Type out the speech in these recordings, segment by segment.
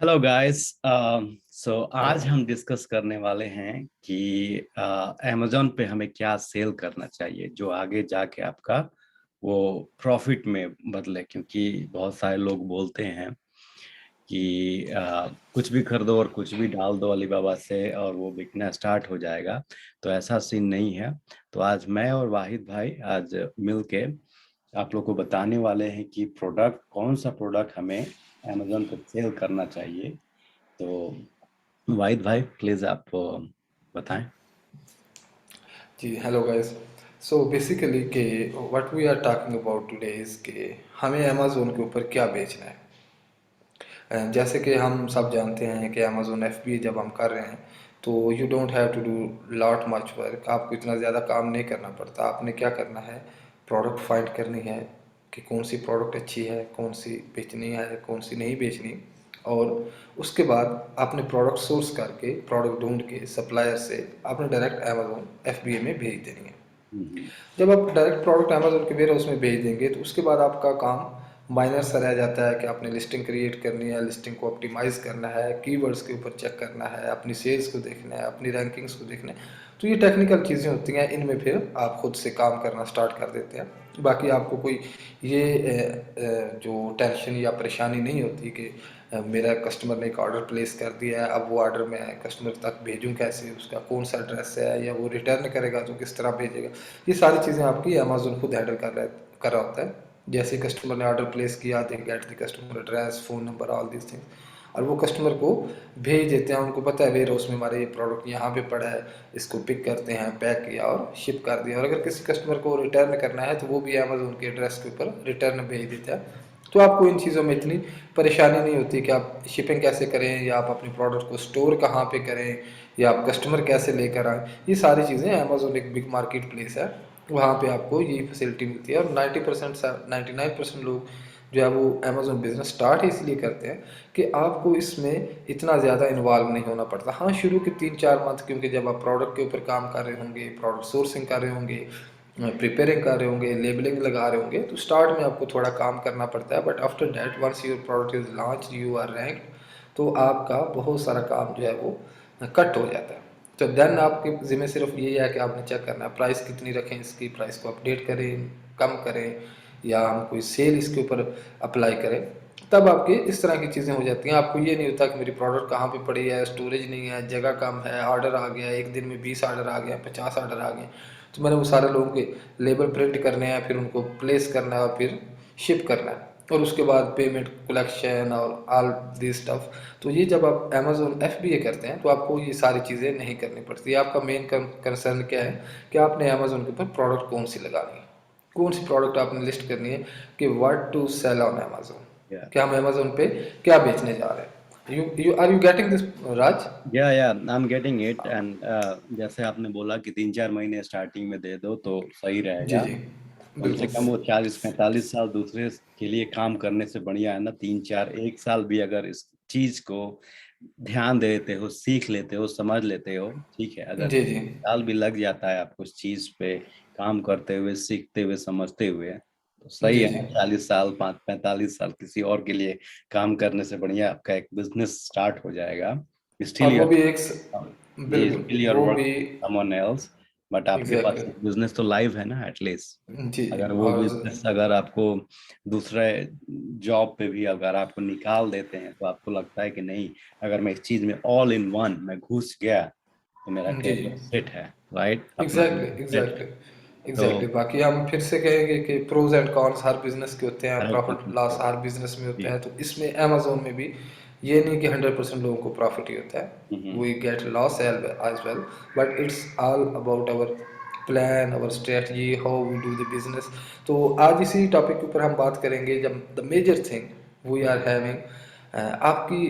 Hello guys. सो आज हम discuss करने वाले हैं कि अमेजोन पे हमें क्या सेल करना चाहिए जो आगे जाके आपका वो प्रॉफिट में बदले, क्योंकि बहुत सारे लोग बोलते हैं कि कुछ भी खरीदो और कुछ भी डाल दो अलीबाबा से और वो बिकना स्टार्ट हो जाएगा। तो ऐसा सीन नहीं है। तो आज मैं और वाहिद भाई आज मिलके आप लोग को बताने वाले हैं कि प्रोडक्ट कौन सा प्रोडक्ट हमें अमेजोन पे सेल करना चाहिए। तो वाहिद भाई प्लीज आप बताएं। जी हेलो गाइस। सो बेसिकली कि what we are talking about today is कि हमें अमेज़ोन के ऊपर क्या बेचना है। जैसे कि हम सब जानते हैं कि अमेज़ोन एफबीए जब हम कर रहे हैं तो you don't have to do lot much work. आपको इतना ज़्यादा काम नहीं करना पड़ता। आपने क्या करना है, प्रोडक्ट फाइंड करनी है कि कौन सी प्रोडक्ट अच्छी है, कौन सी बेचनी है, कौन सी नहीं बेचनी। और उसके बाद आपने प्रोडक्ट सोर्स करके प्रोडक्ट ढूंढ के सप्लायर से आपने डायरेक्ट अमेज़ोन एफबीए में भेज देनी है। हम्म। जब आप डायरेक्ट प्रोडक्ट अमेजोन के वेयर हाउस में भेज देंगे तो उसके बाद आपका काम माइनर सा रह जाता है कि आपने लिस्टिंग क्रिएट करनी है, लिस्टिंग को ऑप्टिमाइज़ करना है, कीवर्ड्स के ऊपर चेक करना है, अपनी सेल्स को देखना है, अपनी रैंकिंग्स को देखना है। तो ये टेक्निकल चीज़ें होती हैं, इनमें फिर आप खुद से काम करना स्टार्ट कर देते हैं। बाकी आपको कोई ये जो टेंशन या परेशानी नहीं होती कि मेरा कस्टमर ने एक ऑर्डर प्लेस कर दिया है, अब वो ऑर्डर मैं कस्टमर तक भेजूँ कैसे, उसका कौन सा एड्रेस है, या वो रिटर्न करेगा तो किस तरह भेजेगा। ये सारी चीज़ें आपकी अमेज़न खुद हैंडल कर रहा होता है। जैसे कस्टमर ने ऑर्डर प्लेस किया, they get the customer address, phone number, all these things, और वो कस्टमर को भेज देते हैं। उनको पता है वेयर हाउस में हमारे ये प्रोडक्ट यहाँ पे पड़ा है, इसको पिक करते हैं, पैक किया और शिप कर दिया। और अगर किसी कस्टमर को रिटर्न करना है तो वो भी अमेज़न के एड्रेस के ऊपर रिटर्न भेज देता है। तो आपको इन चीज़ों में इतनी परेशानी नहीं होती कि आप शिपिंग कैसे करें, या आप अपने प्रोडक्ट को स्टोर कहाँ पे करें, या आप कस्टमर कैसे लेकर आएँ। ये सारी चीज़ें, अमेज़न एक बिग मार्केट प्लेस है, वहाँ पे आपको ये फैसिलिटी मिलती है। और 90% 99% लोग जो है वो अमेज़न बिज़नेस स्टार्ट ही इसलिए करते हैं कि आपको इसमें इतना ज़्यादा इन्वॉल्व नहीं होना पड़ता। हाँ, शुरू के 3-4 मंथ, क्योंकि जब आप प्रोडक्ट के ऊपर काम कर रहे होंगे, प्रोडक्ट सोर्सिंग कर रहे होंगे, प्रिपेयरिंग कर रहे होंगे, लेबलिंग लगा रहे होंगे, तो स्टार्ट में आपको थोड़ा काम करना पड़ता है। But after that once your product is launch, you are ranked, तो आपका बहुत सारा काम जो है वो कट हो जाता है। तो देन आपके ज़िम्मे सिर्फ यही है कि आपने चेक करना है प्राइस कितनी रखें, इसकी प्राइस को अपडेट करें, कम करें, या हम कोई सेल इसके ऊपर अप्लाई करें। तब आपके इस तरह की चीज़ें हो जाती हैं। आपको ये नहीं होता कि मेरी प्रोडक्ट कहाँ पे पड़ी है, स्टोरेज नहीं है, जगह कम है, ऑर्डर आ गया, एक दिन में 20 ऑर्डर आ गया, 50 ऑर्डर आ गए, तो मैंने वो सारे लोगों के लेबल प्रिंट करने हैं, फिर उनको प्लेस करना है और फिर शिप करना है, और उसके बाद पेमेंट कलेक्शन और ऑल दिस स्टफ। तो ये जब आप अमेज़न एफबीए करते हैं तो आपको ये सारी चीज़ें नहीं करनी पड़ती। आपका मेन कंसर्न क्या है कि आपने अमेज़न के ऊपर प्रोडक्ट कौन सी लगानी है, कौन सी प्रोडक्ट आपने लिस्ट करनी है कि what to sell on Amazon, या क्या हम अमेज़न पे क्या बेचने जा रहे हैं। You are you getting this, Raj? या I am getting it. And जैसे आपने बोला कि 3-4 महीने स्टार्टिंग में दे दो तो सही जी रहेगा। जी, कम से बिल्कुल। कम वो 40-45 साल दूसरे के लिए काम करने से बढ़िया है ना, 3-4 1 साल भी अगर इस चीज को ध्यान देते हो, सीख लेते हो, समझ लेते हो, ठीक है। अगर जी जी, साल भी लग जाता है आपको इस चीज पे काम करते हुए, सीखते हुए, समझते हुए, तो सही जी है जी। ना। 40 साल, 5-45 साल किसी और के लिए काम करने से बढ़िया आपका एक बिजनेस स्टार्ट हो जाएगा। स्टिल और यू वो आर, भी एक जी, बिल्कुल, स्टिल यू आर वो वर्क भी समवन एल्स, बट आपके पास एग्जैक्टली। एक बिजनेस तो लाइव है ना एटलीस्ट। जी जी। अगर वो और बिजनेस अगर आपको दूसरे जॉब पे भी अगर आपको निकाल देते हैं तो आपको लगता है कि नहीं, अगर मैं इस चीज में ऑल इन वन मैं घुस गया तो मेरा जी जी, कैरियर सेट है, राइट, अपना एग्जैक्टली सेट है। एग्जैक्टली तो एग्जैक्टली। बाकी हम फिर से कहेंगे कि प्रोज एंड कॉन्स हर बिजनेस के होते हैं, हर प्रॉफिट बिजनेस लॉस को, हर बिजनेस में होता जी। है। तो इसमें अमेजोन में भी ये नहीं कि 100% लोगों को प्रॉफिट ही होता है, hmm. We get loss as well. But it's all about our plan, our strategy, how we do the business. तो आज इसी टॉपिक के ऊपर हम बात करेंगे। जब the major thing we are having, आपकी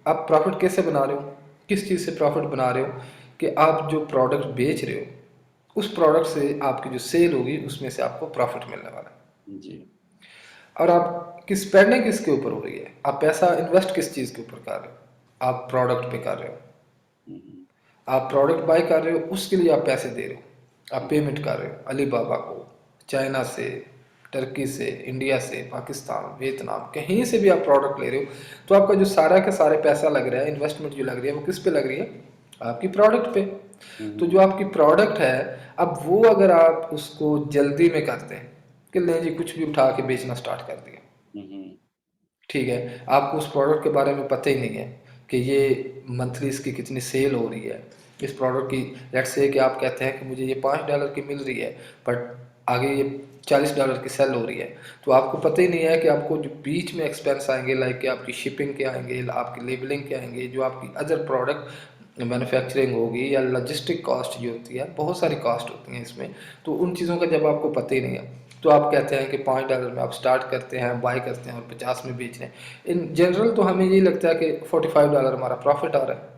आप प्रॉफिट कैसे बना रहे हो, किस चीज़ से प्रॉफिट बना रहे हो, कि आप जो प्रोडक्ट बेच रहे हो उस प्रोडक्ट से आपकी जो सेल होगी उसमें से आपको प्रॉफिट मिलने वाला है। जी। और आप किस स्पेंडिंग किसके ऊपर हो रही है, आप पैसा इन्वेस्ट किस चीज़ के ऊपर कर रहे हो, आप प्रोडक्ट पे कर रहे हो, हम्म। आप प्रोडक्ट बाय कर रहे हो, उसके लिए आप पैसे दे रहे हो, आप पेमेंट कर रहे हो अली बाबा को, चाइना से, टर्की से, इंडिया से, पाकिस्तान, वियतनाम, कहीं से भी आप प्रोडक्ट ले रहे हो, तो आपका जो सारा का सारे पैसा लग रहा है, इन्वेस्टमेंट जो लग रही है, वो किस पे लग रही है? आपकी प्रोडक्ट पे। तो जो हम्म, आपकी प्रोडक्ट है, अब वो अगर आप उसको जल्दी में करते हैं कि नहीं जी कुछ भी उठा के बेचना स्टार्ट कर दिया, हम्म, ठीक है, आपको उस प्रोडक्ट के बारे में पता ही नहीं है कि ये मंथली इसकी कितनी सेल हो रही है, इस प्रोडक्ट की, लेट्स से कि आप कहते हैं कि मुझे ये $5 की मिल रही है, बट आगे ये $40 की सेल हो रही है, तो आपको पता ही नहीं है कि आपको जो बीच में एक्सपेंस आएंगे, लाइक कि आपकी शिपिंग के आएंगे, आपकी लेबलिंग के आएंगे, जो आपकी अदर प्रोडक्ट मैन्युफैक्चरिंग होगी या लॉजिस्टिक कॉस्ट जो होती है, बहुत सारी कॉस्ट होती हैं इसमें, तो उन चीज़ों का जब आपको पता ही नहीं है, तो आप कहते हैं कि $5 में आप स्टार्ट करते हैं, बाय करते हैं और 50 में बेच रहे हैं। इन जनरल तो हमें यही लगता है कि $45 हमारा प्रॉफिट आ रहा है,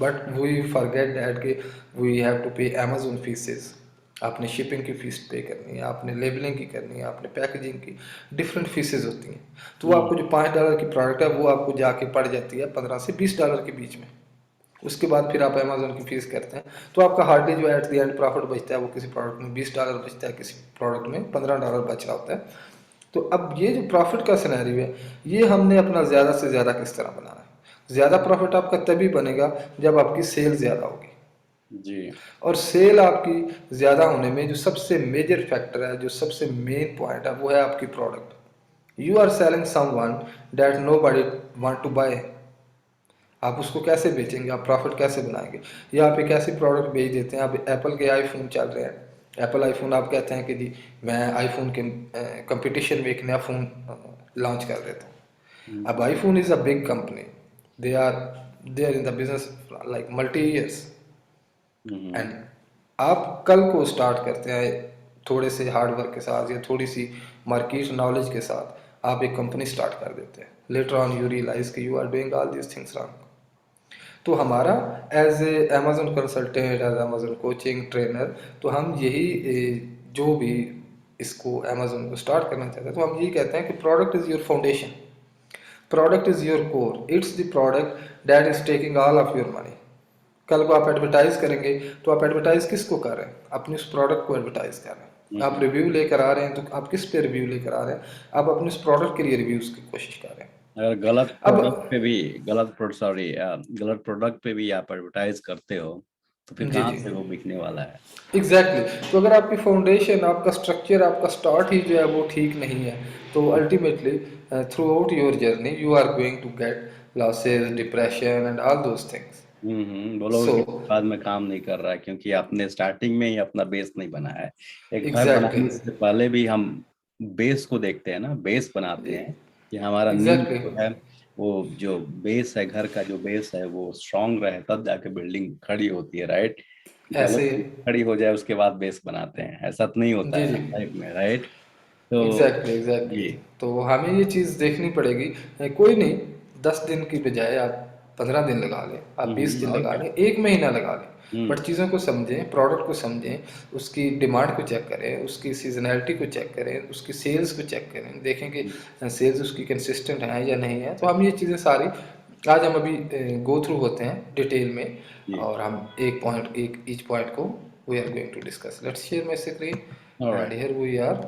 बट वी फॉरगेट दैट कि वी हैव टू पे अमेजोन फीसेस। आपने शिपिंग की फ़ीस पे करनी है, आपने लेबलिंग की करनी है, आपने पैकेजिंग की, डिफरेंट फीसेस होती हैं। तो वो हम्म, आपको जो $5 की प्रोडक्ट है वो आपको जाके पड़ जाती है $15 से $20 के बीच में। उसके बाद फिर आप अमेजोन की फीस करते हैं, तो आपका हार्डली जो एट द एंड प्रॉफिट बचता है वो किसी प्रोडक्ट में $20 बचता है, किसी प्रोडक्ट में $15 बच रहा होता है। तो अब ये जो प्रॉफिट का सिनेरियो है, ये हमने अपना ज़्यादा से ज़्यादा किस तरह बनाना है? ज़्यादा प्रॉफिट आपका तभी बनेगा जब आपकी सेल ज़्यादा होगी, जी, और सेल आपकी ज़्यादा होने में जो सबसे मेजर फैक्टर है, जो सबसे मेन पॉइंट है, वो है आपकी product. You are selling someone that nobody want to buy. आप उसको कैसे बेचेंगे, आप प्रॉफिट कैसे बनाएंगे? या आप एक ऐसी प्रोडक्ट बेच देते हैं, आप एप्पल के आईफोन चल रहे हैं, एप्पल आईफोन, आप कहते हैं कि जी मैं आईफोन के कंपटीशन में एक नया फ़ोन लॉन्च कर देता हूँ। अब hmm, iPhone is a big company, they are they are in the business like multi years, hmm, and आप कल को स्टार्ट करते हैं थोड़े से हार्डवर्क के साथ या थोड़ी सी मार्केट नॉलेज के साथ, आप एक कंपनी स्टार्ट कर देते हैं, लेटर ऑन यू रियलाइज कि you are doing all these things wrong. तो हमारा as a Amazon consultant, as Amazon coaching trainer, तो हम यही जो भी इसको अमेजोन को स्टार्ट करना चाहते हैं, तो हम यही कहते हैं कि product is your foundation, product is your core, it's the product that is taking all of your money. कल को आप एडवर्टाइज करेंगे, तो आप एडवर्टाइज किसको कर रहे हैं? अपने उस प्रोडक्ट को एडवर्टाइज कर रहे हैं। आप हम्म। रिव्यू लेकर आ रहे हैं, तो आप किस पे रिव्यू लेकर आ रहे हैं? आप अपने उस प्रोडक्ट के लिए रिव्यूज़ की कोशिश कर रहे हैं। अगर गलत अब प्रोडक्ट पे भी गलत प्रोडक्ट पे भी आप एडवर्टाइज करते हो तो फिर जी कहाँ जी, से वो बिकने वाला है? Exactly exactly. तो अगर आपकी फाउंडेशन, आपका स्ट्रक्चर, आपका स्टार्ट ही जो है वो ठीक नहीं है, तो ultimately throughout your journey you are going to get losses, depression and all those things. बोलोगे सो कि बाद में काम नहीं कर रहा है क्योंकि आपने स्टार्टिंग में ही अपना बेस नहीं बनाया है। एक घर एग्जैक्टली बनाने से पहले भी हम बेस को देखते हैं ना, बेस बनाते हैं कि हमारा नींव एग्जैक्टली जो है, वो जो बेस है, घर का जो बेस है वो स्ट्रांग रहे तब जाके बिल्डिंग खड़ी होती है, राइट? ऐसे गलत खड़ी हो जाए उसके बाद बेस बनाते हैं, ऐसा तो नहीं होता जी है जी, लाइफ में, राइट? तो एग्जैक्टली एग्जैक्टली। ये तो हमें ये चीज़ देखनी पड़ेगी। कोई नहीं, 10 दिन की बजाय आप 15 दिन लगा लें, आप 20 दिन और लगा क्या। लें, 1 महीना लगा लें, बट हम्म, चीज़ों को समझें, प्रोडक्ट को समझें, उसकी डिमांड को चेक करें, उसकी सीजनैलिटी को चेक करें, उसकी सेल्स को चेक करें, देखें कि सेल्स उसकी कंसिस्टेंट है या नहीं है। तो हम ये चीज़ें सारी आज हम अभी गो थ्रू होते हैं डिटेल में, जी, और हम एक पॉइंट, एक ईच पॉइंट को we are going to discuss. Let's share my screen, and alright, here we are.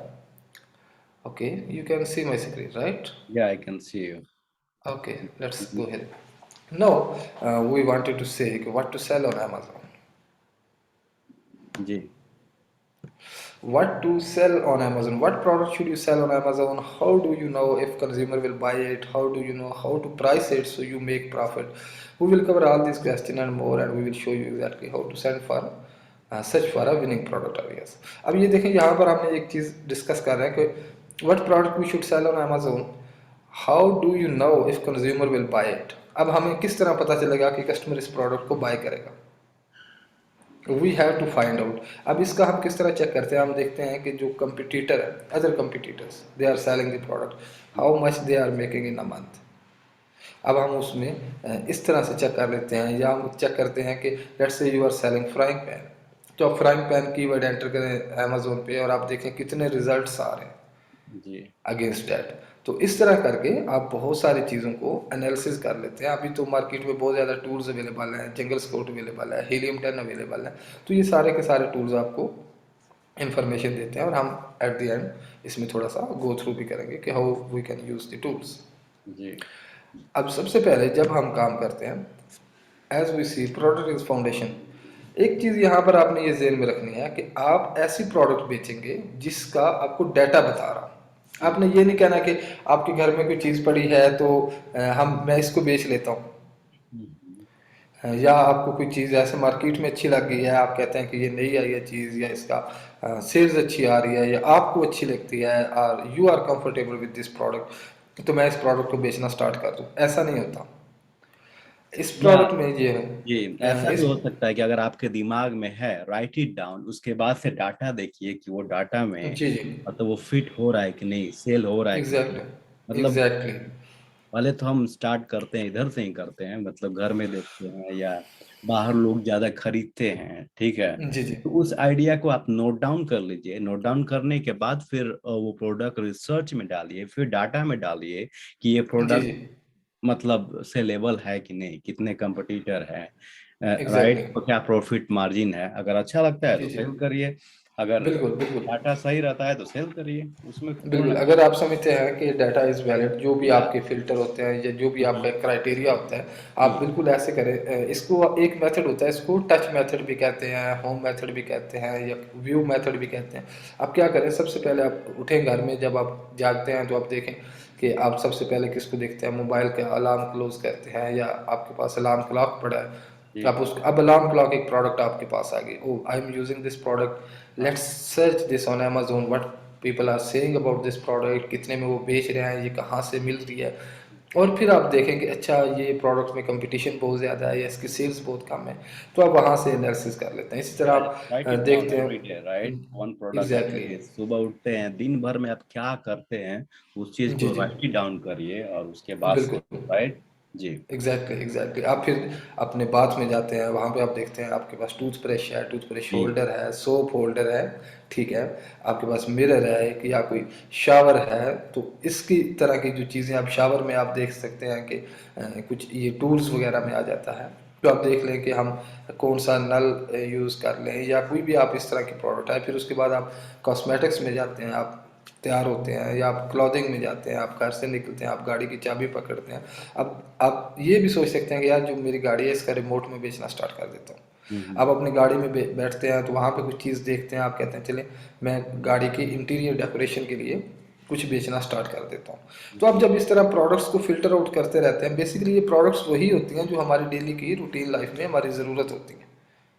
Okay, you can see my screen, right? या I can see you. Okay, let's go ahead. Now, we wanted to say what to sell on Amazon. जी, What to sell on Amazon? What product should you sell on Amazon? How do you know if consumer will buy it? How do you know how to price it so you make profit? We will cover all these questions and more, and we will show you exactly how to sell for search for a winning product areas. अब ये देखें, यहाँ पर हमने एक चीज़ discuss कर रहे हैं कि what product we should sell on Amazon. How do you know if consumer will buy it? अब हमें किस तरह पता चलेगा कि कस्टमर इस प्रोडक्ट को बाय करेगा? We have to find out. अब इसका हम किस तरह चेक करते हैं? हम देखते हैं कि जो कंपिटिटर है, other competitors, they are selling the product, how much they are making in a month. अब हम उसमें इस तरह से चेक कर लेते हैं, या हम चेक करते हैं कि let's say you are selling frying pan, तो आप फ्राइंग पैन कीवर्ड एंटर करें अमेजोन पे और आप देखें कितने रिजल्ट्स आ रहे हैं जी, अगेंस्ट डैट। तो इस तरह करके आप बहुत सारी चीज़ों को एनालिसिस कर लेते हैं। अभी तो मार्केट में बहुत ज़्यादा टूल्स अवेलेबल हैं, जंगल स्काउट अवेलेबल है, हीलियम 10 अवेलेबल है। तो ये सारे के सारे टूल्स आपको इन्फॉर्मेशन देते हैं, और हम एट द एंड इसमें थोड़ा सा गो थ्रू भी करेंगे कि how we can use the tools. जी। अब सबसे पहले जब हम काम करते हैं, as we see product is foundation. एक चीज़ यहाँ पर आपने ये ज़हन में रखनी है कि आप ऐसी प्रोडक्ट बेचेंगे जिसका आपको डाटा बता रहा। आपने ये नहीं कहना कि आपके घर में कोई चीज़ पड़ी है तो मैं इसको बेच लेता हूँ। हम्म। या आपको कोई चीज़ ऐसे मार्केट में अच्छी लग गई है, आप कहते हैं कि ये नई आई है चीज़, या इसका सेल्स अच्छी आ रही है, या आपको अच्छी लगती है, और you are comfortable with this product, तो मैं इस प्रोडक्ट को बेचना स्टार्ट कर दूँ। ऐसा नहीं होता। इस या प्रोडक्ट में ये जी, है ऐसा भी इस हो सकता है कि अगर आपके दिमाग में है, राइट इट डाउन, उसके बाद से डाटा देखिए कि वो डाटा में जी जी, मतलब वो फिट हो रहा है कि नहीं, सेल हो रहा है कि नहीं। एग्जैक्टली मतलब एग्जैक्टली। पहले तो हम स्टार्ट करते हैं इधर से ही करते हैं, मतलब घर में देखते हैं या बाहर लोग ज्यादा खरीदते हैं, ठीक है। जी जी तो उस आइडिया को आप नोट डाउन कर लीजिए। नोट डाउन करने के बाद फिर वो प्रोडक्ट रिसर्च में डालिए, फिर डाटा में डालिए कि ये जी प्रोडक्ट जी, मतलब सेलेबल है कि नहीं, कितने कंपटीटर है, राइट, एग्जैक्टली। तो क्या प्रॉफिट मार्जिन है। अगर अच्छा लगता है जी तो जी, सेल करिए, अगर बिल्कुल बिल्कुल डाटा सही रहता है तो सेल करिए, उसमें बिल्कुल। पूर्ण। अगर आप समझते हैं कि डाटा इज़ वैलिड, जो भी या आपके फ़िल्टर होते हैं या जो भी आपका हम्म, क्राइटेरिया होता है, आप हम्म, बिल्कुल ऐसे करें। इसको एक मेथड होता है, इसको टच मेथड भी कहते हैं, होम मेथड भी कहते हैं, या व्यू मेथड भी कहते हैं। आप क्या करें, सबसे पहले आप उठें घर में, जब आप जागते हैं तो आप देखें कि आप सबसे पहले किसको देखते हैं। मोबाइल का अलार्म क्लोज करते हैं, या आपके पास अलार्म क्लॉक पड़ा है, जी, आप उस अब अलार्म क्लॉक एक प्रोडक्ट आपके पास आ गई। Oh, I am using this product, let's search this on Amazon, what people are saying about this product, कितने में वो बेच रहे हैं, ये कहाँ से मिल रही है। और फिर आप देखें कि अच्छा, ये प्रोडक्ट में कंपटीशन बहुत ज़्यादा है या इसकी सेल्स बहुत कम है, तो आप वहाँ से एनालिसिस कर लेते हैं। इसी तरह आप राइट इट डाउन देखते हैं। Every day, right, one product at exactly, least. सुबह उठते हैं, दिन भर में आप क्या करते हैं, उस चीज जी को जी, राइट इट डाउन करिए और उसके बाद से, बिल्कुल, राइट। जी। Exactly exactly. आप फिर अपने बाथ में जाते हैं, वहाँ पे आप देखते हैं आपके पास टूथब्रश है, टूथब्रश जी। होल्डर है, सोप होल्डर है, ठीक है, आपके पास मिरर है एक, या कोई शावर है। तो इसकी तरह की जो चीज़ें आप शावर में आप देख सकते हैं कि कुछ ये टूल्स वगैरह में आ जाता है। तो आप देख लें कि हम कौन सा नल यूज़ कर लें, या कोई भी आप इस तरह की प्रोडक्ट है। फिर उसके बाद आप कॉस्मेटिक्स में जाते हैं, आप तैयार होते हैं, या आप क्लॉथिंग में जाते हैं, आप घर से निकलते हैं, आप गाड़ी की चाबी पकड़ते हैं। अब आप ये भी सोच सकते हैं कि यार, जो मेरी गाड़ी है इसका रिमोट में बेचना स्टार्ट कर देता हूँ। हम्म। आप अपनी गाड़ी में बैठते हैं, तो वहाँ पे कुछ चीज़ देखते हैं, आप कहते हैं चले मैं गाड़ी की इंटीरियर डेकोरेशन के लिए कुछ बेचना स्टार्ट कर देता हूँ। तो आप जी। जब इस तरह प्रोडक्ट्स को फिल्टर आउट करते रहते हैं, बेसिकली ये प्रोडक्ट्स वही होती हैं जो हमारी डेली की रूटीन लाइफ में हमारी ज़रूरत होती है।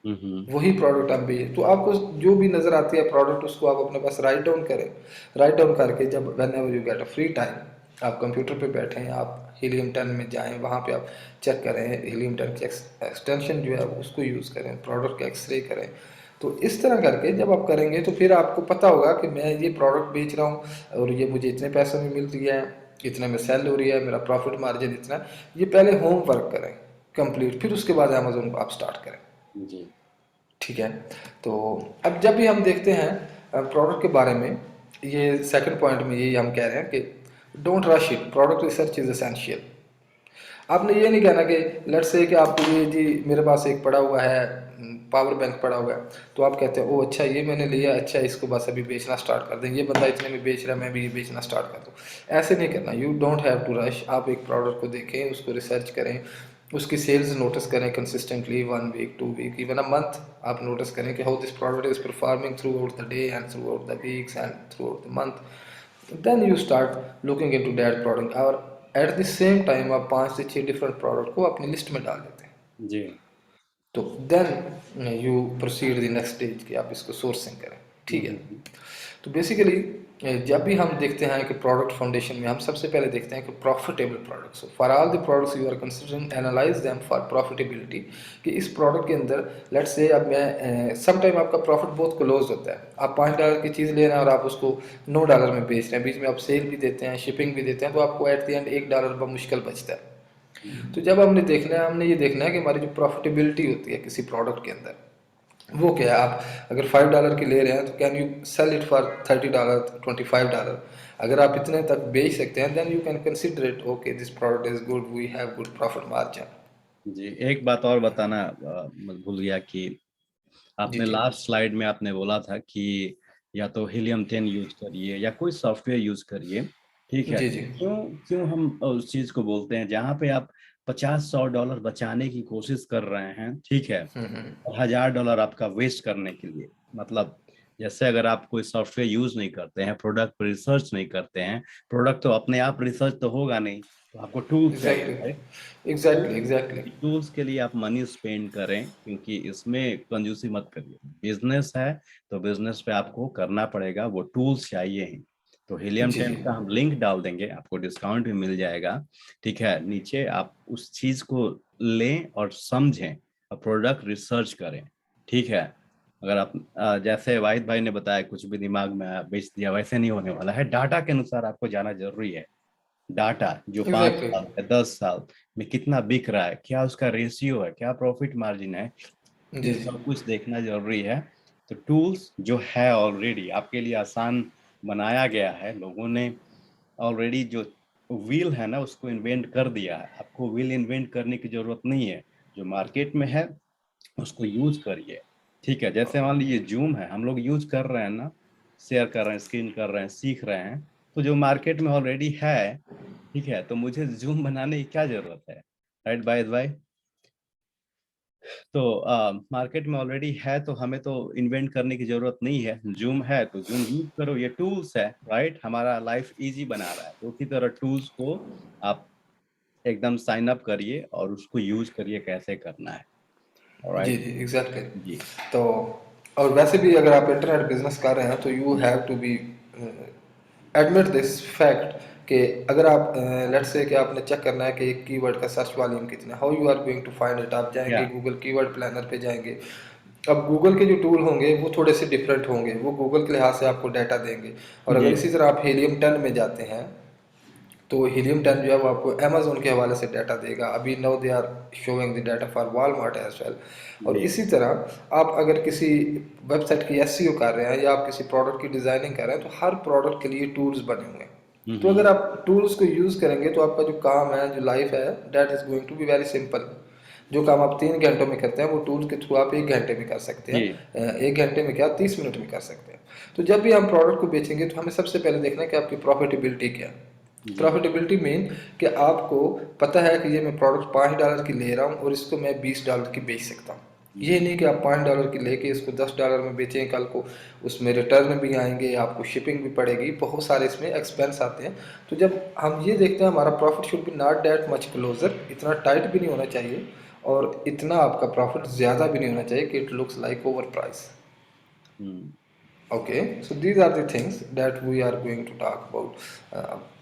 हम्म। वही प्रोडक्ट आप बेच, तो आपको जो भी नज़र आती है प्रोडक्ट, उसको आप अपने पास राइट डाउन करें। राइट डाउन करके जब when ever you get a free time, आप कंप्यूटर पे बैठें, आप हीलियम 10 में जाएं, वहाँ पे आप चेक करें हीलियम 10 की एक्सटेंशन जो है उसको यूज़ करें, प्रोडक्ट का एक्सरे करें। तो इस तरह करके जब आप करेंगे तो फिर आपको पता होगा कि मैं ये प्रोडक्ट बेच रहा हूँ और ये मुझे इतने पैसों में मिल रही है, इतने में सेल हो रही है, मेरा प्रॉफिट मार्जिन इतना। ये पहले होम वर्क करें कंप्लीट, फिर उसके बाद अमेजोन को आप स्टार्ट करें, जी। ठीक है। तो अब जब भी हम देखते हैं प्रोडक्ट के बारे में, ये सेकंड पॉइंट में यही हम कह रहे हैं कि don't rush it, product research is essential. आपने ये नहीं कहना कि लेट्स से कि आपको ये जी मेरे पास एक पड़ा हुआ है, पावर बैंक पड़ा हुआ है, तो आप कहते हैं ओ अच्छा ये मैंने लिया, अच्छा इसको बस अभी बेचना स्टार्ट कर दें, ये बंदा इतने में बेच रहा है मैं भी ये बेचना स्टार्ट कर दूँ। ऐसे नहीं करना, you don't have to rush. आप एक प्रोडक्ट को देखें, उसको रिसर्च करें, उसकी सेल्स नोटिस करें consistently, 1 week 2 week even a month. आप नोटिस करें कि how this product is performing throughout the day and throughout the weeks and throughout the month. Then you start looking into that product, और at the same time आप 5 से 6 different product को अपनी list में डाल देते हैं। जी। तो then you proceed the next stage कि आप इसको सोर्सिंग करें, ठीक है। हम्म। तो बेसिकली जब भी हम देखते हैं कि प्रोडक्ट फाउंडेशन में हम सबसे पहले देखते हैं कि profitable products, for all the products you are considering analyse them for profitability. कि इस प्रोडक्ट के अंदर लेट्स से अब मैं सम टाइम आपका प्रॉफिट बहुत क्लोज होता है, आप $5 की चीज़ ले रहे हैं और आप उसको $9 में बेच रहे हैं, बीच में आप सेल भी देते हैं, शिपिंग भी देते हैं, तो आपको एट द एंड $1 मुश्किल बचता है। तो जब हमने ये देखना है कि हमारी जो प्रॉफिटेबिलिटी होती है किसी प्रोडक्ट के अंदर, वो क्या है। आप अगर $5 की ले रहे हैं तो can you sell it for $30 $25। अगर आप इतने तक बेच सकते हैं then you can consider it, okay this product is good, we have good profit margin. जी, एक बात और बताना मैं भूल गया कि जी आपने जी लास्ट स्लाइड में आपने बोला था कि या तो हीलियम 10 यूज करिए या कोई सॉफ्टवेयर यूज करिए। ठीक है। जी जी। क्यों क्यों हम उस चीज को बोलते हैं, जहाँ पे आप 50-100 डॉलर बचाने की कोशिश कर रहे हैं, ठीक है, और $1000 आपका वेस्ट करने के लिए, मतलब जैसे अगर आप कोई सॉफ्टवेयर यूज नहीं करते हैं, प्रोडक्ट पर रिसर्च नहीं करते हैं, प्रोडक्ट तो अपने आप रिसर्च तो होगा नहीं, तो आपको टूल्स चाहिए, exactly right? Exactly tools exactly. Tools के लिए आप मनी स्पेंड करें, क्योंकि इसमें कंजूसी मत करिए। बिजनेस है तो बिजनेस पे आपको करना पड़ेगा, वो टूल्स चाहिए ही। तो हीलियम जी 10 जी का हम लिंक डाल देंगे, आपको डिस्काउंट भी मिल जाएगा। ठीक है, नीचे आप उस चीज को लें और समझें और प्रोडक्ट रिसर्च करें। ठीक है। अगर आप जैसे वाहिद भाई ने बताया, कुछ भी दिमाग में बेच दिया, वैसे नहीं होने वाला है। डाटा के अनुसार आपको जाना जरूरी है। डाटा जो पाँच एग्जैक्टली। साल है, 10 साल में कितना बिक रहा है, क्या उसका रेशियो है, क्या प्रॉफिट मार्जिन है, जी ये जी सब कुछ देखना जरूरी है। तो टूल्स जो है ऑलरेडी आपके लिए आसान बनाया गया है, लोगों ने ऑलरेडी जो व्हील है ना उसको इन्वेंट कर दिया है। आपको व्हील इन्वेंट करने की जरूरत नहीं है, जो मार्केट में है उसको यूज करिए। ठीक है, जैसे मान लीजिए जूम है, हम लोग यूज कर रहे हैं ना, शेयर कर रहे हैं, स्क्रीन कर रहे हैं, सीख रहे हैं, तो जो मार्केट में ऑलरेडी है, ठीक है, तो मुझे जूम बनाने की क्या जरूरत है, राइट बाय भाई? तो मार्केट में ऑलरेडी है, तो हमें तो इन्वेंट करने की जरूरत नहीं है। जूम है तो जूम यूज करो, ये टूल्स है, राइट? हमारा लाइफ इजी बना रहा है, तो उसी तरह टूल्स को आप एकदम साइन अप करिए और उसको यूज करिए, कैसे करना है। जी ऑलराइट। जी एग्जैक्टली। जी। तो और वैसे भी अगर आप इंटरनेट बिजनेस कर रहे हैं तो you have to be admit this fact कि अगर आप लेट्स से कि आपने चेक करना है कि एक कीवर्ड का सर्च वॉल्यूम कितना, how you are going to find it. आप या जाएंगे गूगल कीवर्ड प्लानर पे जाएंगे। अब गूगल के जो टूल होंगे वो थोड़े से डिफरेंट होंगे, वो गूगल के लिहाज से आपको डाटा देंगे। और जी अगर इसी तरह आप हीलियम 10 में जाते हैं तो हीलियम 10 जो है वो आपको अमेजोन के हवाले से डाटा देगा। अभी no they are showing the data for Walmart as well. और जी इसी तरह आप अगर किसी वेबसाइट की एसईओ कर रहे हैं या आप किसी प्रोडक्ट की डिज़ाइनिंग कर रहे हैं तो हर प्रोडक्ट के लिए टूल्स बने हुए हैं। तो अगर हम्म। आप टूल्स को यूज़ करेंगे तो आपका जो काम है, जो लाइफ है, that is going to be very simple. जो काम आप 3 घंटों में करते हैं वो टूल के थ्रू आप 1 घंटे में कर सकते जी हैं। 1 घंटे में क्या, 30 मिनट में कर सकते हैं। तो जब भी हम प्रोडक्ट को बेचेंगे तो हमें सबसे पहले देखना है कि आपकी प्रॉफिटेबिलिटी क्या है। जी प्रॉफिटेबिलिटी मीन कि आपको पता है कि ये मैं प्रोडक्ट $5 की ले रहा हूँ और इसको मैं $20 की बेच सकता हूँ। ये जी नहीं कि आप $5 की लेके इसको $10 में बेचें, कल को उसमें रिटर्न भी आएंगे, आपको शिपिंग भी पड़ेगी, बहुत सारे इसमें एक्सपेंस आते हैं। तो जब हम ये देखते हैं हमारा profit should be not that much closer, इतना टाइट भी नहीं होना चाहिए और इतना आपका प्रॉफिट ज़्यादा भी नहीं होना चाहिए कि it looks like over price. Hmm. Okay, so these are the things that we are going to talk about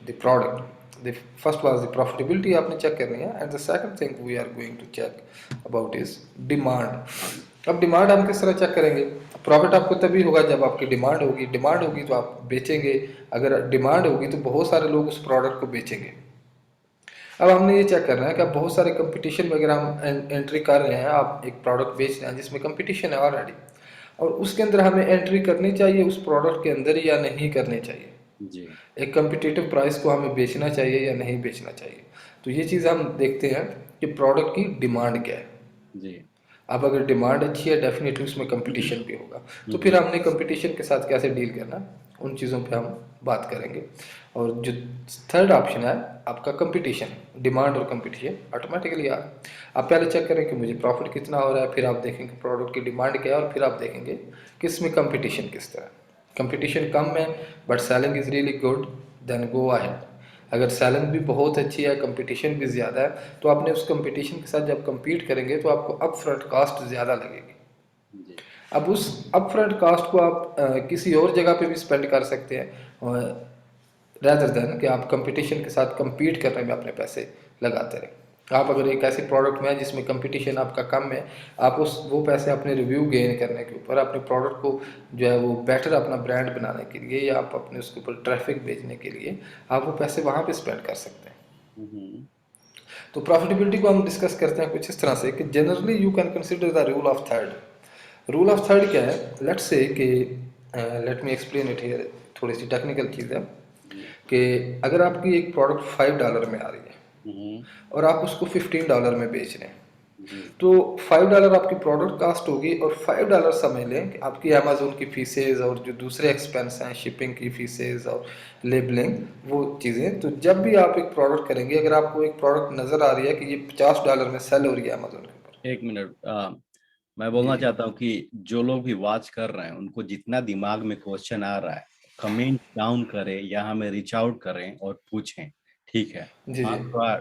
the product. The first was the profitability आपने चेक करनी है and the second thing we are going to check about is demand. अब demand हम किस तरह check करेंगे? Profit आपको तभी होगा जब आपकी डिमांड होगी। डिमांड होगी तो आप बेचेंगे। अगर डिमांड होगी तो बहुत सारे लोग उस प्रोडक्ट को बेचेंगे। अब हमने ये चेक करना है कि अब बहुत सारे कंपटीशन में अगर हम एंट्री कर रहे हैं, आप एक प्रोडक्ट बेच रहे हैं जिसमें कंपटीशन है ऑलरेडी, और उसके अंदर हमें एंट्री करनी चाहिए उस प्रोडक्ट के अंदर या नहीं करनी चाहिए। जी एक कम्पिटिटिव प्राइस को हमें बेचना चाहिए या नहीं बेचना चाहिए। तो ये चीज़ हम देखते हैं कि प्रोडक्ट की डिमांड क्या है। जी। अब अगर डिमांड अच्छी है डेफिनेटली उसमें कंपटीशन भी होगा। तो फिर हमने कंपटीशन के साथ कैसे डील करना, उन चीज़ों पे हम बात करेंगे। और जो थर्ड ऑप्शन है आपका कंपटीशन, डिमांड और कंपटीशन ऑटोमेटिकली आप पहले चेक करें कि मुझे प्रॉफिट कितना हो रहा है, फिर आप देखेंगे प्रोडक्ट की डिमांड क्या है और फिर आप देखेंगे कि इसमें कंपटीशन किस तरह। कंपटीशन कम है but selling is really good, then go ahead. अगर सेलिंग भी बहुत अच्छी है, कंपटीशन भी ज़्यादा है, तो आपने उस कंपटीशन के साथ जब compete करेंगे तो आपको अप फ्रंट कास्ट ज़्यादा लगेगी। जी अब उस अप फ्रंट कास्ट को आप किसी और जगह पे भी स्पेंड कर सकते हैं रैदर देन कि आप कंपटीशन के साथ compete करने में अपने पैसे लगाते रहें। आप अगर एक ऐसे प्रोडक्ट में है जिसमें कंपटीशन आपका कम है, आप उस वो पैसे अपने रिव्यू गेन करने के ऊपर, अपने प्रोडक्ट को जो है वो बेटर अपना ब्रांड बनाने के लिए या आप अपने उसके ऊपर ट्रैफिक भेजने के लिए आप वो पैसे वहाँ पे स्पेंड कर सकते हैं। हम्म। तो प्रॉफिटेबिलिटी को हम डिस्कस करते हैं कुछ इस तरह से कि generally you can consider the rule of third. Rule of third क्या है? लेट्स से कि let me explain it here, थोड़ी सी टेक्निकल चीज़ है जी कि अगर आपकी एक प्रोडक्ट $5 में आ रही है हम्म। और आप उसको $15 में बेच रहे हैं, जी। तो $5 आपकी प्रोडक्ट कास्ट होगी और $5 समझ लें कि आपकी अमेजोन की फीसेज और जो दूसरे एक्सपेंस हैं, शिपिंग की फीसेज और लेबलिंग, वो चीज़ें। तो जब भी आप एक प्रोडक्ट करेंगे, अगर आपको एक प्रोडक्ट नज़र आ रही है कि ये $50 में सेल हो रही है अमेजोन के ऊपर। एक मिनट, मैं जी बोलना जी चाहता हूँ कि जो लोग भी वॉच कर रहे हैं उनको जितना दिमाग में क्वेश्चन आ रहा है, कमेंट डाउन करें या हमें रीच आउट करें और पूछें। ठीक है। जी हाँ, जी थोड़ा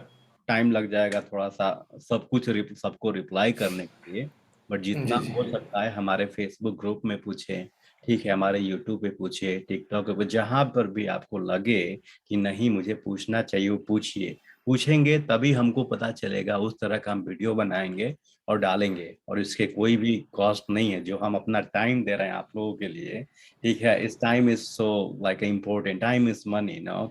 टाइम लग जाएगा थोड़ा सा सब कुछ सबको रिप्लाई करने के लिए, बट जितना जी जी हो सकता है हमारे फेसबुक ग्रुप में पूछें। ठीक है, हमारे यूट्यूब पे पूछिए, टिकटॉक पे, जहां पर भी आपको लगे कि नहीं मुझे पूछना चाहिए वो पूछिए। पूछेंगे तभी हमको पता चलेगा, उस तरह का हम वीडियो बनाएंगे और डालेंगे, और इसके कोई भी कॉस्ट नहीं है, जो हम अपना टाइम दे रहे हैं आप लोगों के लिए। ठीक है, इस time is so like important, time is money no.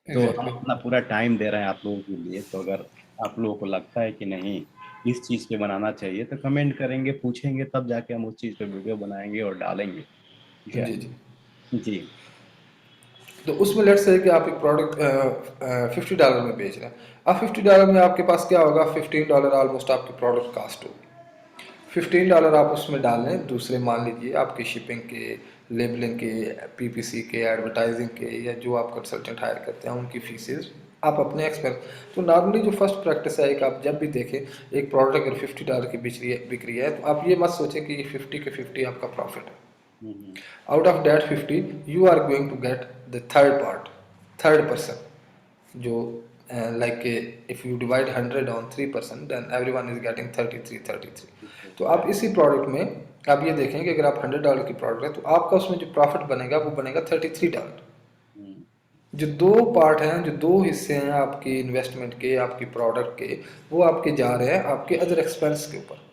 तो हम एग्जैक्टली। अपना पूरा टाइम दे रहे हैं आप लोगों के लिए, तो अगर आप लोगों को लगता है कि नहीं इस चीज पे बनाना चाहिए तो कमेंट करेंगे, पूछेंगे, तब जाके हम उस चीज पे वीडियो बनाएंगे और डालेंगे। ठीक है। जी जी। जी। तो उसमें लेट्स से कि आप एक प्रोडक्ट $50 में बेच रहे हैं। अब $50 में आपके पास क्या होगा, $15 ऑलमोस्ट आपकी प्रोडक्ट कास्ट होगी। $15 आप उसमें डाल लें, दूसरे मान लीजिए आपके शिपिंग के, लेबलिंग के, पीपीसी के, एडवर्टाइजिंग के, या जो आप कंसल्टेंट हायर करते हैं उनकी फीसेस, आप अपने एक्सपेंस। तो नॉर्मली जो फर्स्ट प्रैक्टिस है, एक आप जब भी देखें एक प्रोडक्ट अगर $50 की बिक रही है, तो आप ये मत सोचें कि ये 50 के 50 आपका प्रॉफिट है। हम्म। Out of that 50 you are going to get the third part, third person, जो like if you divide 100 on 3%, then everyone is getting 33। तो आप इसी प्रोडक्ट में आप ये देखें कि अगर आप $100 की प्रोडक्ट है, तो आपका उसमें जो प्रॉफिट बनेगा वो बनेगा $33। हम्म। जो दो पार्ट हैं, जो दो हिस्से हैं आपकी इन्वेस्टमेंट के, आपकी प्रोडक्ट के, वो आपके जा रहे हैं आपके अदर एक्सपेंस के ऊपर।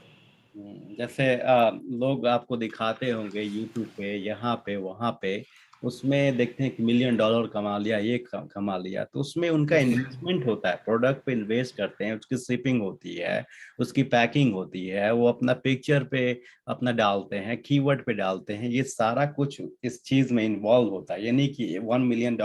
जैसे लोग आपको दिखाते होंगे यूट्यूब पे, यहाँ पे वहां पे, उसमें देखते हैं कि $1 मिलियन कमा लिया, ये कमा लिया, तो उसमें उनका जी इन्वेस्टमेंट होता है, प्रोडक्ट पे इन्वेस्ट करते हैं, उसकी शिपिंग होती है, उसकी पैकिंग होती है, वो अपना पिक्चर पे अपना डालते हैं, कीवर्ड पे डालते हैं, ये सारा कुछ इस चीज में इन्वॉल्व होता है। यानी कि $1 मिलियन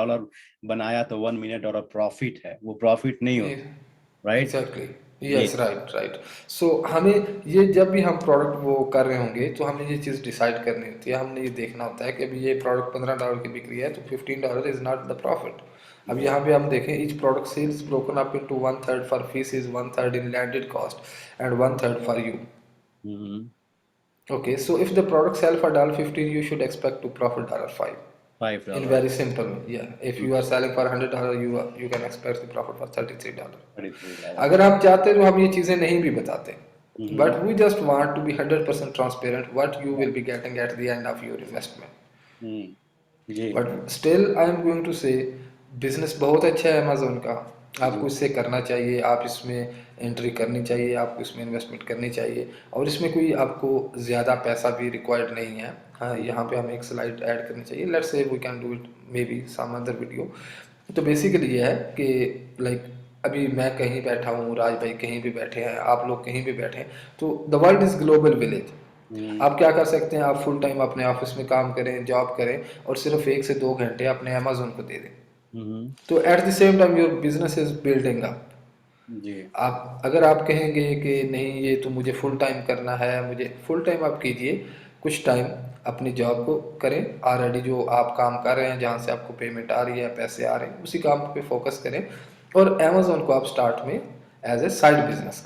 बनाया तो $1 मिलियन प्रॉफिट है, वो प्रॉफिट नहीं जी। होता। राइट। एग्जैक्टली। जी। Yes, right right. सो हमें ये जब भी हम प्रोडक्ट वो कर रहे होंगे, तो हमें ये चीज़ डिसाइड करनी होती है, हमने ये देखना होता है कि अभी ये प्रोडक्ट $15 की बिक रही है, तो $15 इज नॉट द प्रॉफिट। अब जी। यहाँ पे हम देखें, each product sells broken up into 1/3 for fees, 1/3 in landed cost and 1/3 for you. Hmm. Okay, so if the product sell for $15, you should expect to profit $5. In $5। very simple way, yeah. If you are selling for $100, you can expect the profit for $33. $33। अगर आप चाहते तो हम ये चीज़ें नहीं भी बताते, हम्म। but we just want to be 100% transparent what you will be getting at the end of your investment. जी। But still I am going to say, business बहुत अच्छा है अमेजोन का, जी। आपको इससे करना चाहिए, आप इसमें एंट्री करनी चाहिए, आपको इसमें इन्वेस्टमेंट करनी चाहिए, और इसमें कोई आपको ज़्यादा पैसा भी रिक्वायर्ड नहीं है। हाँ, यहाँ पे हमें एक स्लाइड ऐड करनी चाहिए, let's say we can do it maybe some other video. तो बेसिकली ये है कि लाइक अभी मैं कहीं बैठा हूँ, राज भाई कहीं भी बैठे हैं, आप लोग कहीं भी बैठे हैं, तो the world is global village. Hmm. आप क्या कर सकते हैं, आप फुल टाइम अपने ऑफिस में काम करें, जॉब करें, और सिर्फ 1 से 2 घंटे अपने अमेजोन को दे दें। हम्म। तो at the same time your business is building up. जी। आप अगर आप कहेंगे कि नहीं ये तो मुझे फुल टाइम करना है, मुझे फुल टाइम आप कीजिए, कुछ टाइम अपनी जॉब को करें, ऑलरेडी जो आप काम कर रहे हैं जहाँ से आपको पेमेंट आ रही है, पैसे आ रहे हैं, उसी काम पे फोकस करें, और अमेजोन को आप स्टार्ट में एज ए साइड बिजनेस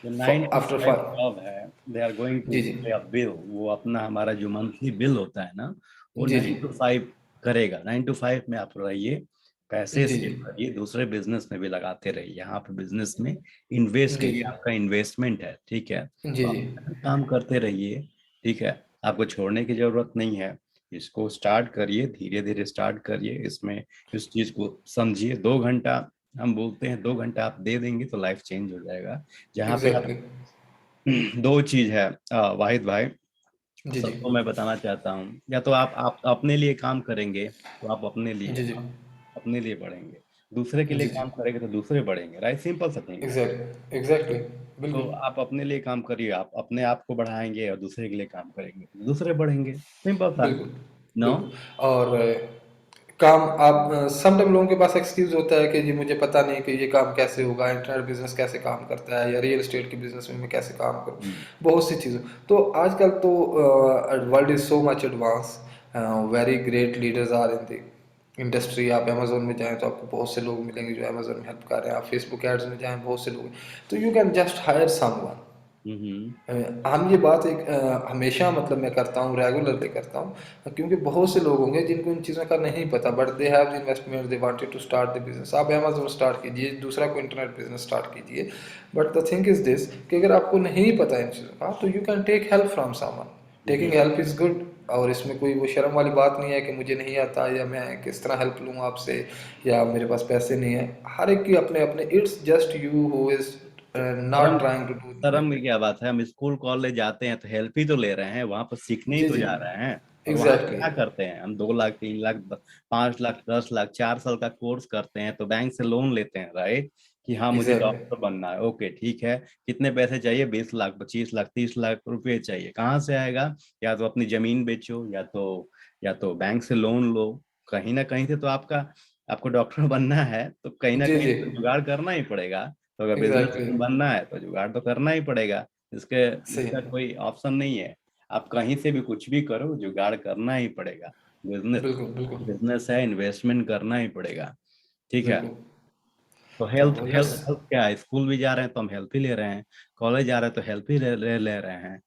जो नाइन करें टू आफ्टर फाइव 5। जॉब है, दे आर गोइंग टू जी जी पे अ बिल, वो अपना हमारा जो मंथली बिल होता है ना, वो जी जी 9 to 5 करेगा। 9 to 5 में आप रहिए, पैसे जी सेव जी करिए, दूसरे बिजनेस में भी लगाते रहिए, यहाँ पे बिजनेस में इन्वेस्ट जी करिए, आपका इन्वेस्टमेंट है। ठीक है, जी तो जी आप काम करते रहिए। ठीक है, आपको छोड़ने की जरूरत नहीं है, इसको स्टार्ट करिए, धीरे धीरे स्टार्ट करिए, इसमें इस चीज को समझिए। 2 घंटा, हम बोलते हैं 2 घंटा आप दे देंगे तो लाइफ चेंज हो जाएगा। जहाँ पे आप एग्जैक्टली। दो चीज है, वाहिद भाई, जी जी सबको मैं बताना चाहता हूँ, या तो आप अपने लिए काम करेंगे तो आप अपने लिए, जी जी आप अपने लिए बढ़ेंगे, दूसरे के लिए जी जी काम करेंगे तो दूसरे बढ़ेंगे। राइट, सिंपल सा थिंग है। एग्जैक्टली। तो बिल्कुल आप अपने लिए काम करिए, आप अपने आप को बढ़ाएंगे और दूसरे के लिए काम करेंगे तो दूसरे बढ़ेंगे, सिंपल सा। बिल्कुल नो। बिल्कुल। और काम आप सम टाइम लोगों के पास एक्सक्यूज होता है कि जी मुझे पता नहीं कि ये काम कैसे होगा, इंटरनेट बिजनेस कैसे काम करता है, या रियल एस्टेट के बिजनेस में मैं कैसे काम करूँ, हम्म, बहुत सी चीज़ों। तो आजकल तो world is so much advance, very great leaders are in the industry. आप अमेजोन में जाएं तो आपको बहुत से लोग मिलेंगे जो अमेजोन में हेल्प कर रहे हैं, आप फेसबुक एड्स में जाएं बहुत से लोग हैं। तो you can just hire someone. Hmm, हम ये बात एक हमेशा मतलब मैं करता हूँ, रेगुलरली करता हूँ, क्योंकि बहुत से लोग होंगे जिनको इन चीज़ों का नहीं पता, but they have the investment, they wanted to start the business. आप अमेजोन स्टार्ट कीजिए, दूसरा कोई इंटरनेट बिजनेस स्टार्ट कीजिए, but the thing is this कि अगर आपको नहीं पता इन चीज़ों का, तो you can take help from someone. Taking जी, हेल्प इज़ गुड, और इसमें कोई वो शर्म वाली बात नहीं है कि मुझे नहीं आता या मैं किस तरह हेल्प लूँ आपसे, या मेरे पास पैसे नहीं है। हर एक की अपने अपने, it's just you who is शर्म not trying to do the शर्म की हेल्पिंग। क्या बात है? हम स्कूल कॉलेज जाते हैं तो हेल्प ही तो ले रहे हैं, वहां पर सीखने ही जी तो जी, जा रहे हैं। और वहां एग्जैक्टली। क्या करते हैं हम? 2 लाख, 3 लाख, 5 लाख, 10 लाख, 4 साल का कोर्स करते हैं तो बैंक से लोन लेते हैं, राइट? कि हाँ मुझे एग्जैक्टली। डॉक्टर बनना है, ओके ठीक है। कितने पैसे चाहिए? 20 लाख, 25 लाख, 30 लाख रुपए चाहिए। कहाँ से आएगा? या तो अपनी जमीन बेचो, या तो बैंक से लोन लो। कहीं ना कहीं से तो आपको डॉक्टर बनना है तो कहीं ना जी कहीं जी, से तो जुगाड़ करना ही पड़ेगा। तो अगर बिजनेस एग्जैक्टली। बनना है तो जुगाड़ तो करना ही पड़ेगा। इसके सही इसका है। कोई ऑप्शन नहीं है। आप कहीं से भी कुछ भी करो, जुगाड़ करना ही पड़ेगा। बिजनेस बिल्कुल बिल्कुल बिजनेस है, इन्वेस्टमेंट करना ही पड़ेगा। ठीक है। बिल्कुल। तो तो हेल्थ हेल्थ लेट्स। हेल्थ क्या है? स्कूल भी जा रहे हैं तो हम हेल्प ही ले रहे हैं, कॉलेज जा रहे हैं तो हेल्प ही ले रहे हैं।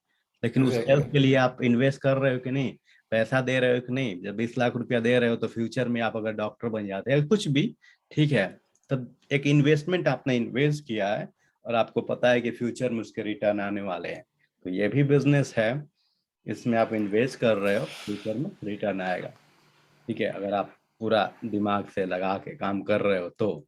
लेकिन उस एग्जैक्टली। हेल्प के लिए आप इन्वेस्ट कर रहे हो कि नहीं? पैसा दे रहे हो कि नहीं? जब 20 लाख रुपया दे रहे हो तो फ्यूचर में आप अगर डॉक्टर बन जाते हैं कुछ भी, ठीक है, तब एक इन्वेस्टमेंट आपने इन्वेस्ट किया है और आपको पता है कि फ्यूचर में उसके रिटर्न आने वाले हैं। तो ये भी बिजनेस है, इसमें आप इन्वेस्ट कर रहे हो, फ्यूचर में रिटर्न आएगा। ठीक है, अगर आप पूरा दिमाग से लगा के काम कर रहे हो तो।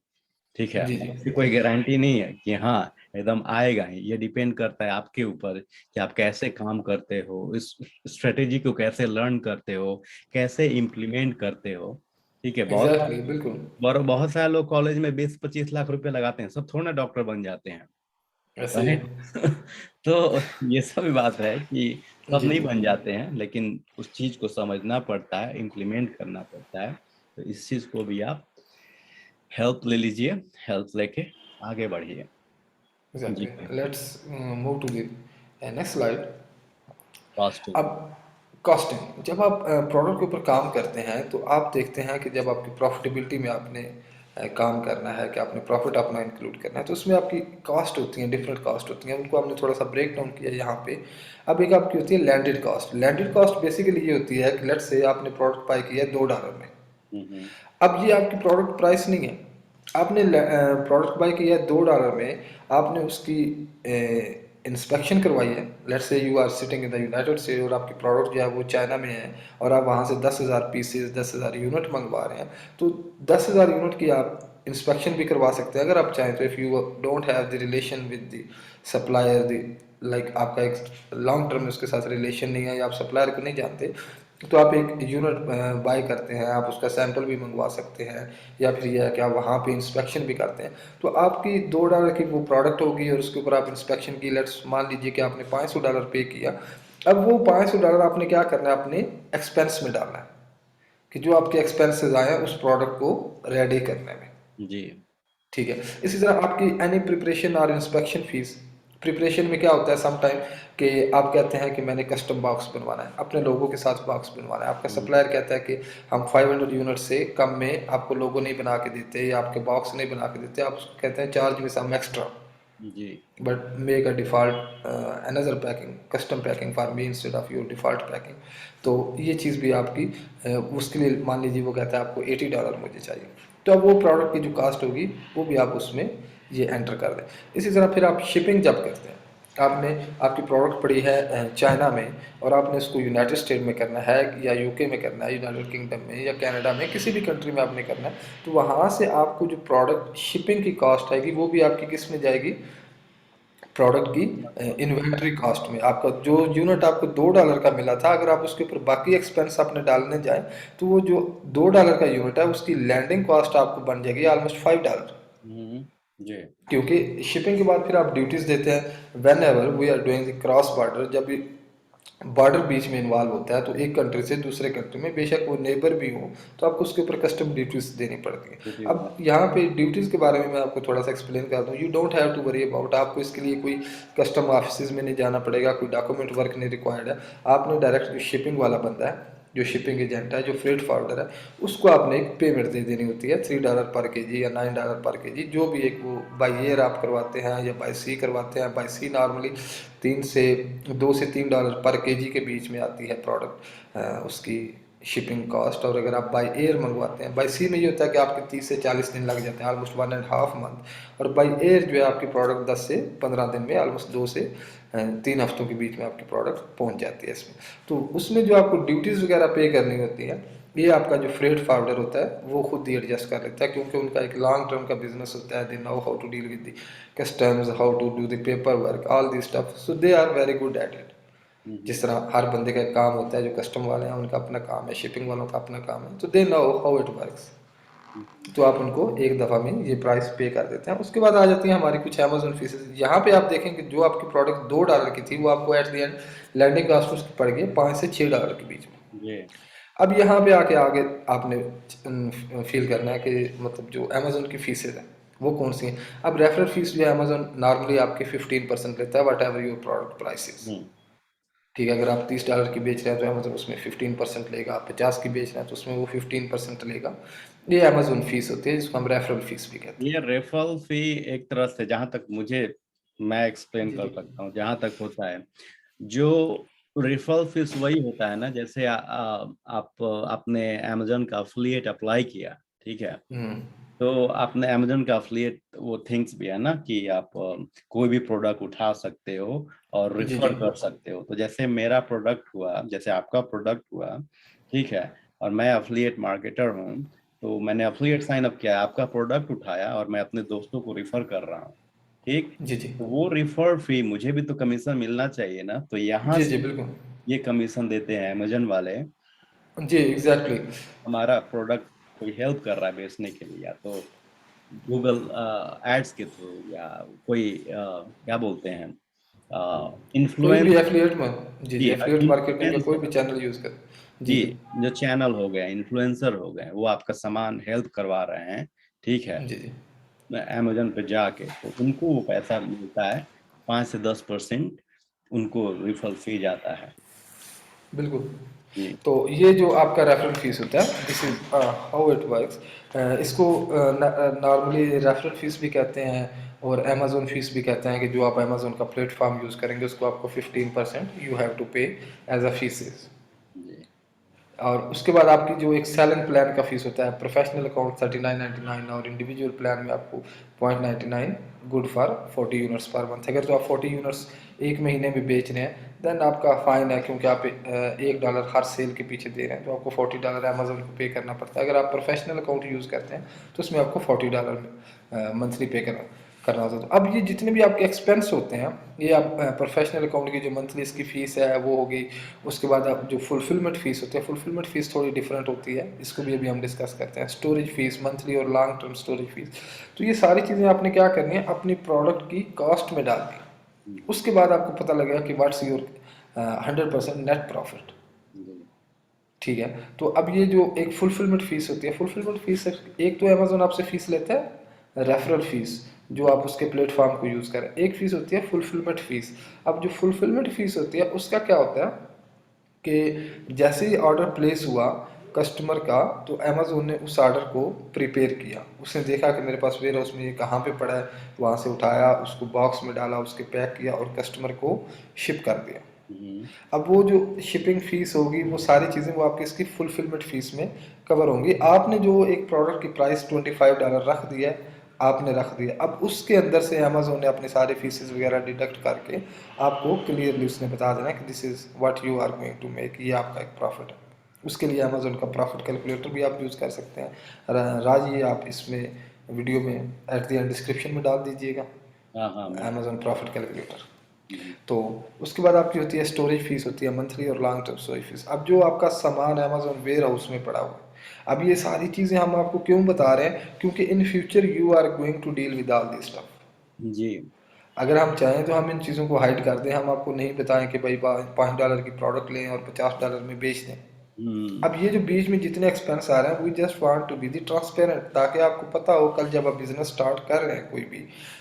ठीक है, जी जी, और इसकी कोई गारंटी नहीं है कि हाँ एकदम आएगा ही। ये डिपेंड करता है आपके ऊपर कि आप कैसे काम करते हो, इस स्ट्रेटेजी को कैसे लर्न करते हो, कैसे इम्प्लीमेंट करते हो। ठीक है, एग्जैक्टली बिल्कुल। बहुत सारे लोग कॉलेज में 20-25 लाख रुपए लगाते हैं, सब थोड़ा ना डॉक्टर बन जाते हैं, ऐसे ही राइट? है। तो ये सब बात है कि सब जी नहीं जी, बन जाते हैं, लेकिन उस चीज को समझना पड़ता है, इम्प्लीमेंट करना पड़ता है। तो इस चीज को भी आप हेल्प ले लीजिए, हेल्प लेके आगे बढ़िए। जी, exactly. Let's move to the next slide. Positive. अब कॉस्टिंग, जब आप प्रोडक्ट के ऊपर काम करते हैं तो आप देखते हैं कि जब आपकी प्रॉफिटेबिलिटी में आपने काम करना है, कि आपने प्रॉफिट अपना इंक्लूड करना है, तो उसमें आपकी कॉस्ट होती हैं, डिफरेंट कॉस्ट होती हैं, उनको आपने थोड़ा सा ब्रेक डाउन किया यहाँ पे। अब एक आपकी होती है landed cost. Landed cost basically ये होती है कि लेट्स से आपने प्रोडक्ट बाय किया है $2 में। हम्म, अब ये आपकी प्रोडक्ट प्राइस नहीं है। आपने प्रोडक्ट बाय किया है $2 में, आपने उसकी इंस्पेक्शन करवाई है। Let's say you are sitting in the United State और आपकी प्रोडक्ट जो है वो चाइना में है, और आप वहाँ से 10,000 पीसेज, 10,000 यूनिट मंगवा रहे हैं। तो 10,000 यूनिट की आप इंस्पेक्शन भी करवा सकते हैं अगर आप चाहें तो, if you don't have the relation with the supplier, the like आपका एक लॉन्ग टर्म में उसके साथ रिलेशन नहीं है, या आप सप्लायर को नहीं जानते, तो आप एक यूनिट बाय करते हैं, आप उसका सैंपल भी मंगवा सकते हैं, या फिर यह है कि आप वहाँ पे इंस्पेक्शन भी करते हैं। तो आपकी $2 की वो प्रोडक्ट होगी और उसके ऊपर आप इंस्पेक्शन की, लेट्स मान लीजिए कि आपने $500 पे किया। अब वो $500 आपने क्या करना है, अपने एक्सपेंस में डालना है, कि जो आपके एक्सपेंसेस आए हैं उस प्रोडक्ट को रेडी करने में। जी, ठीक है। इसी तरह आपकी एनी प्रिपरेशन और इंस्पेक्शन फीस। प्रिपरेशन में क्या होता है सम टाइम कि आप कहते हैं कि मैंने कस्टम बॉक्स बनवाना है, अपने लोगों के साथ बॉक्स बनवाना है, आपका हम्म, सप्लायर कहता है कि हम 500 यूनिट से कम में आपको लोगो नहीं बना के देते, या आपके बॉक्स नहीं बना के देते, आप उसको कहते हैं चार्ज में सम एक्स्ट्रा, जी, but make a default another packing, custom packing for me instead of your default packing. तो ये चीज़ भी आपकी उसके लिए मान लीजिए वो कहता है आपको $80 मुझे चाहिए, तो अब वो प्रोडक्ट की जो कास्ट होगी वो भी आप उसमें ये एंटर कर दें। इसी तरह फिर आप शिपिंग जब करते हैं, आपने आपकी प्रोडक्ट पड़ी है चाइना में, और आपने उसको यूनाइटेड स्टेट में करना है, या यूके में करना है, यूनाइटेड किंगडम में या कनाडा में, किसी भी कंट्री में आपने करना है, तो वहाँ से आपको जो प्रोडक्ट शिपिंग की कॉस्ट आएगी वो भी आपकी किस में जाएगी, प्रोडक्ट की इन्वेंट्री कॉस्ट में। आपका जो यूनिट आपको $2 का मिला था, अगर आप उसके ऊपर बाकी एक्सपेंस अपने डालने जाएं, तो वो जो $2 का यूनिट है उसकी लैंडिंग कॉस्ट आपको बन जाएगी ऑलमोस्ट $5। जी, क्योंकि शिपिंग के बाद फिर आप ड्यूटीज देते हैं। Whenever we are doing the cross border, जब भी बॉर्डर बीच में इन्वॉल्व होता है, तो एक कंट्री से दूसरे कंट्री में, बेशक वो नेबर भी हो, तो आपको उसके ऊपर कस्टम ड्यूटीज देनी पड़ती है। अब यहाँ पे ड्यूटीज के बारे में मैं आपको थोड़ा सा एक्सप्लेन कर दूँ। You don't have to worry about, आपको इसके लिए कोई कस्टम ऑफिस में नहीं जाना पड़ेगा, कोई डॉक्यूमेंट वर्क नहीं रिक्वायर्ड है। आपने डायरेक्ट जो शिपिंग वाला बंदा है, जो शिपिंग एजेंट है, जो फ्रेट फॉरवर्डर है, उसको आपने एक पेमेंट दे देनी होती है, $3 पर केजी या $9 पर केजी, जो भी एक वो बाई एयर आप करवाते हैं या बाई सी करवाते हैं। बाई सी नॉर्मली 2 से 3 डॉलर पर केजी के बीच में आती है प्रोडक्ट, उसकी शिपिंग कॉस्ट। और अगर आप बाई एयर मंगवाते हैं, बाई सी में ये होता है कि आपके 30 से 40 दिन लग जाते हैं, ऑलमोस्ट 1.5 मंथ। और बाई एयर जो है आपकी प्रोडक्ट 10 से 15 दिन में, ऑलमोस्ट 2 से 3 हफ्तों के बीच में आपकी प्रोडक्ट पहुंच जाती है इसमें। तो उसमें जो आपको ड्यूटीज़ वगैरह पे करनी होती है, ये आपका जो फ्रेट फॉरवर्डर होता है वो खुद ही एडजस्ट कर लेता है, क्योंकि उनका एक लॉन्ग टर्म का बिजनेस होता है। They know how to deal with the customs, how to do the paper work, all this stuff, so they are very good at it. जिस तरह हर बंदे का एक काम होता है, जो कस्टम वाले हैं उनका अपना काम है, शिपिंग वालों का अपना काम है, तो दे नो हाउ इट वर्क्स। तो आप उनको एक दफ़ा में ये प्राइस पे कर देते हैं। उसके बाद आ जाती हैं हमारी कुछ अमेजोन फीसेस। यहाँ पे आप देखें कि जो आपकी प्रोडक्ट $2 की थी, वो आपको at the end landing cost उसकी पड़ गई $5 से $6 के बीच में। जी अब यहाँ पे आके आगे आपने फील करना है कि मतलब जो अमेजोन की फीसेज हैं वो कौन सी हैं। अब रेफरल फीस जो है अमेजोन नॉर्मली आपके 15% लेता है, what ever your product prices. ठीक है, अगर आप $30 की बेच रहे हैं तो अमेजोन उसमें 15% लेगा, आप 50 की बेच रहे हैं तो उसमें वो 15% लेगा। ये अमेजोन फीस होती है, जिसको हम रेफरल फीस भी कहते ये रेफरल फी एक तरह से, जहां तक मुझे, मैं एक्सप्लेन हैं। जी कर जी सकता हूँ जहां तक होता है, जो रेफरल फीस वही होता है ना, जैसे आप आपने अमेजोन का अफिलिएट अप्लाई किया, ठीक है, हम्म तो आपने अमेजोन का अफिलिएट वो थिंग्स भी है ना कि आप कोई भी प्रोडक्ट उठा सकते हो और जी रिफर जी कर सकते हो। तो जैसे मेरा प्रोडक्ट हुआ, जैसे आपका प्रोडक्ट हुआ, ठीक है, और मैं अफिलिएट मार्केटर हूँ, तो मैंने अफिलिएट साइन अप किया, आपका प्रोडक्ट उठाया और मैं अपने दोस्तों को रिफर कर रहा हूँ, ठीक। जी जी तो वो रिफर फी मुझे भी तो कमीशन मिलना चाहिए ना, तो यहाँ जी से जी बिल्कुल। ये कमीशन देते हैं अमेजन वाले। जी एग्जैक्टली। हमारा प्रोडक्ट कोई हेल्प कर रहा है बेचने के लिए, या तो गूगल एड्स के थ्रू, या कोई क्या बोलते हैं, कोई इन्फ्लुएंस। भी एफिलिएट में, जी जी जी एफिलिएट मार्केटिंग का कोई इन्फ्लुएंसर, भी चैनल यूज कर। जी जी, जी जो चैनल हो गए, इन्फ्लुएंसर हो गए, वो आपका सामान हेल्प करवा रहे हैं, ठीक है, जी जी अमेजन पे जाके, तो उनको वो पैसा मिलता है, 5 से 10% उनको रिफल फी जाता है। बिल्कुल। जी तो ये जो आपका रेफरल फीस होता है, this is how it works. इसको नॉर्मली रेफरल फीस भी कहते हैं और अमेजोन फीस भी कहते हैं, कि जो आप अमेजोन का प्लेटफॉर्म यूज़ करेंगे उसको आपको 15% यू हैव टू पे एज अ फीसेस। जी और उसके बाद आपकी जो एक सेलिंग प्लान का फीस होता है, प्रोफेशनल अकाउंट 39.99, और इंडिविजुअल प्लान में आपको 0.99, good for 40 units per month. अगर तो आप 40 यूनिट्स एक महीने में बेच रहे हैं, देन आपका फ़ाइन है, क्योंकि आप $1 हर सेल के पीछे दे रहे हैं, तो आपको $40 अमेजोन को पे करना पड़ता है। अगर आप प्रोफेशनल अकाउंट यूज़ करते हैं तो उसमें आपको $40 मंथली पे करना होता है। तो अब ये जितने भी आपके एक्सपेंस होते हैं, ये आप प्रोफेशनल अकाउंट की जो मंथली इसकी फ़ीस है वो हो गई। उसके बाद आप जो फुलफिलमेंट फ़ीस होती है, फुलफिलमेंट फ़ीस थोड़ी डिफरेंट होती है, इसको भी अभी हम डिस्कस करते हैं। स्टोरेज फ़ीस मंथली और लॉन्ग टर्म स्टोरेज फ़ीस। तो ये सारी चीज़ें आपने क्या करनी है, अपनी प्रोडक्ट की कॉस्ट में डालनी। उसके बाद आपको पता लगेगा कि व्हाट्स योर 100% नेट प्रॉफिट। जी ठीक है, तो अब ये जो एक फुलफिलमेंट फीस होती है, फुलफिलमेंट फीस, एक तो अमेजोन आपसे फीस लेता है रेफरल फीस, जो आप उसके प्लेटफॉर्म को यूज़ करें। एक फीस होती है फुलफिलमेंट फीस। अब जो फुलफिलमेंट फीस होती है उसका क्या होता है कि जैसे ही ऑर्डर प्लेस हुआ कस्टमर का, तो अमेजोन ने उस ऑर्डर को प्रिपेयर किया, उसने देखा कि मेरे पास वेयर हाउस में ये कहाँ पे पड़ा है, वहाँ से उठाया, उसको बॉक्स में डाला, उसके पैक किया और कस्टमर को शिप कर दिया। हम्म, अब वो जो शिपिंग फीस होगी, वो सारी चीज़ें वो आपकी इसकी फुलफिलमेंट फीस में कवर होंगी। आपने जो एक प्रोडक्ट की प्राइस $25 रख दिया है, आपने रख दिया, अब उसके अंदर से अमेजोन ने अपने सारे फीसेस वगैरह डिडक्ट करके आपको क्लियरली उसने बता देना कि this is what you are going to make, ये आपका एक प्रॉफिट है। उसके लिए अमेजोन का प्रॉफिट कैलकुलेटर भी आप यूज़ कर सकते हैं। राज, ये आप इसमें वीडियो में एट द एंड डिस्क्रिप्शन में डाल दीजिएगा, हाँ हाँ मैं, अमेजोन प्रॉफिट कैलकुलेटर। हम्म, तो उसके बाद आपकी होती है स्टोरेज फीस, होती है मंथली और लॉन्ग टर्म स्टोरेज फीस। अब जो आपका सामान अमेजोन वेयर हाउस में पड़ा हुआ है, अब ये सारी चीज़ें हम आपको क्यों बता रहे हैं, क्योंकि in future you are going to deal with all this stuff. जी अगर हम चाहें तो हम इन चीज़ों को हाइड कर दें, हम आपको नहीं बताएं कि भाई $5 की प्रोडक्ट लें और $50 में बेच दें। अब ये जो बीच में जितने एक्सपेंस आ रहे हैं, we just want to be the transparent, ताकि आपको पता हो कल जब आप बिजनेस स्टार्ट कर रहे हैं कोई भी,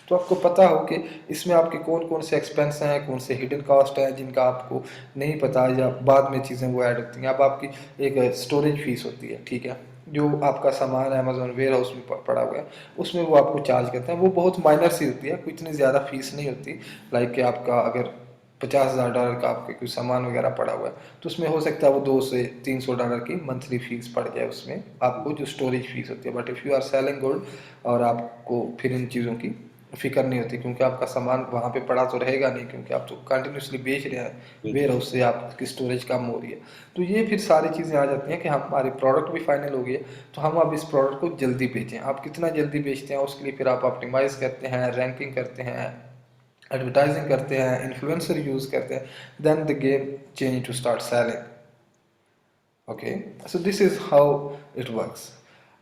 तो आपको पता हो कि इसमें आपके कौन कौन से एक्सपेंस हैं, कौन से हिडन कॉस्ट हैं जिनका आपको नहीं पता, या बाद में चीज़ें वो ऐड होती हैं। अब आपकी एक स्टोरेज फीस होती है, ठीक है, जो आपका सामान अमेजोन वेयर हाउस में पड़ा हुआ है, उसमें वो आपको चार्ज करते हैं, वो बहुत माइनर सी होती है, कोई इतनी ज़्यादा फीस नहीं होती। लाइक कि आपका अगर $50,000 का आपके कोई सामान वगैरह पड़ा हुआ है, तो उसमें हो सकता है वो $200 से $300 की मंथली फीस पड़ जाए उसमें आपको, जो स्टोरेज फीस होती है। But if you are selling good, और आपको फिर इन चीज़ों की फिक्र नहीं होती, क्योंकि आपका सामान वहाँ पे पड़ा तो रहेगा नहीं, क्योंकि आप तो कंटिन्यूसली बेच रहे हैं, वेयर बिल्कुल। हाउस से आपकी स्टोरेज कम हो रही है। तो ये फिर सारी चीज़ें आ जाती हैं कि हमारी प्रोडक्ट भी फाइनल हो गई है, तो हम अब इस प्रोडक्ट को जल्दी बेचें। आप कितना जल्दी बेचते हैं उसके लिए फिर आप ऑप्टिमाइज़ करते हैं, रैंकिंग करते हैं, एडवर्टाइजिंग करते हैं, इन्फ्लुएंसर यूज़ करते हैं, then the game change to start selling. Okay, so this is how it works.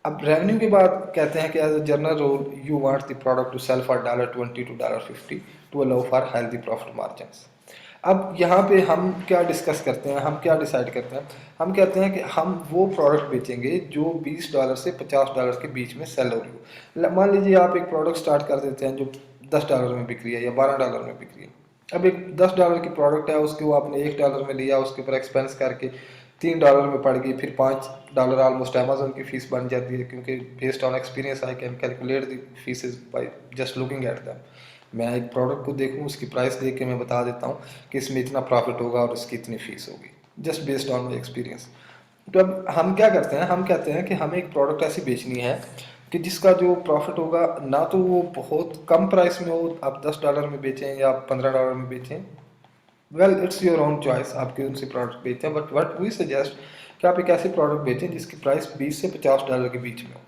अब रेवेन्यू के बाद कहते हैं कि as a general rule you want the product to sell for $20 to $50 to allow for healthy profit margins. अब यहाँ पे हम क्या डिस्कस करते हैं, हम क्या डिसाइड करते हैं, हम कहते हैं कि हम वो प्रोडक्ट बेचेंगे जो $20 से $50 के बीच में सेल हो रही हो। मान लीजिए आप एक प्रोडक्ट स्टार्ट कर देते हैं जो $10 में बिक रही है या $12 में बिक रही है। अब एक $10 की प्रोडक्ट है, उसके वो आपने $1 में लिया, उसके ऊपर एक्सपेंस करके $3 में पड़ गई, फिर $5 ऑलमोस्ट अमेजोन की फीस बन जाती है, क्योंकि based on experience I can calculate the faeces by just looking at them. मैं एक प्रोडक्ट को देखूँ, उसकी प्राइस देख के मैं बता देता हूँ कि इसमें इतना प्रॉफिट होगा और इसकी इतनी फीस होगी, just based on my experience. तो अब हम क्या करते हैं, हम कहते हैं कि हमें एक प्रोडक्ट ऐसी बेचनी है कि जिसका जो प्रॉफिट होगा ना तो वो बहुत कम प्राइस में हो, आप $10 में बेचें या $15 में बेचें, well it's your own choice, आपके उनसे प्रोडक्ट बेचते हैं। बट वट वी सजेस्ट कि आप एक ऐसे प्रोडक्ट बेचें जिसकी प्राइस $20 से $50 के बीच में हो।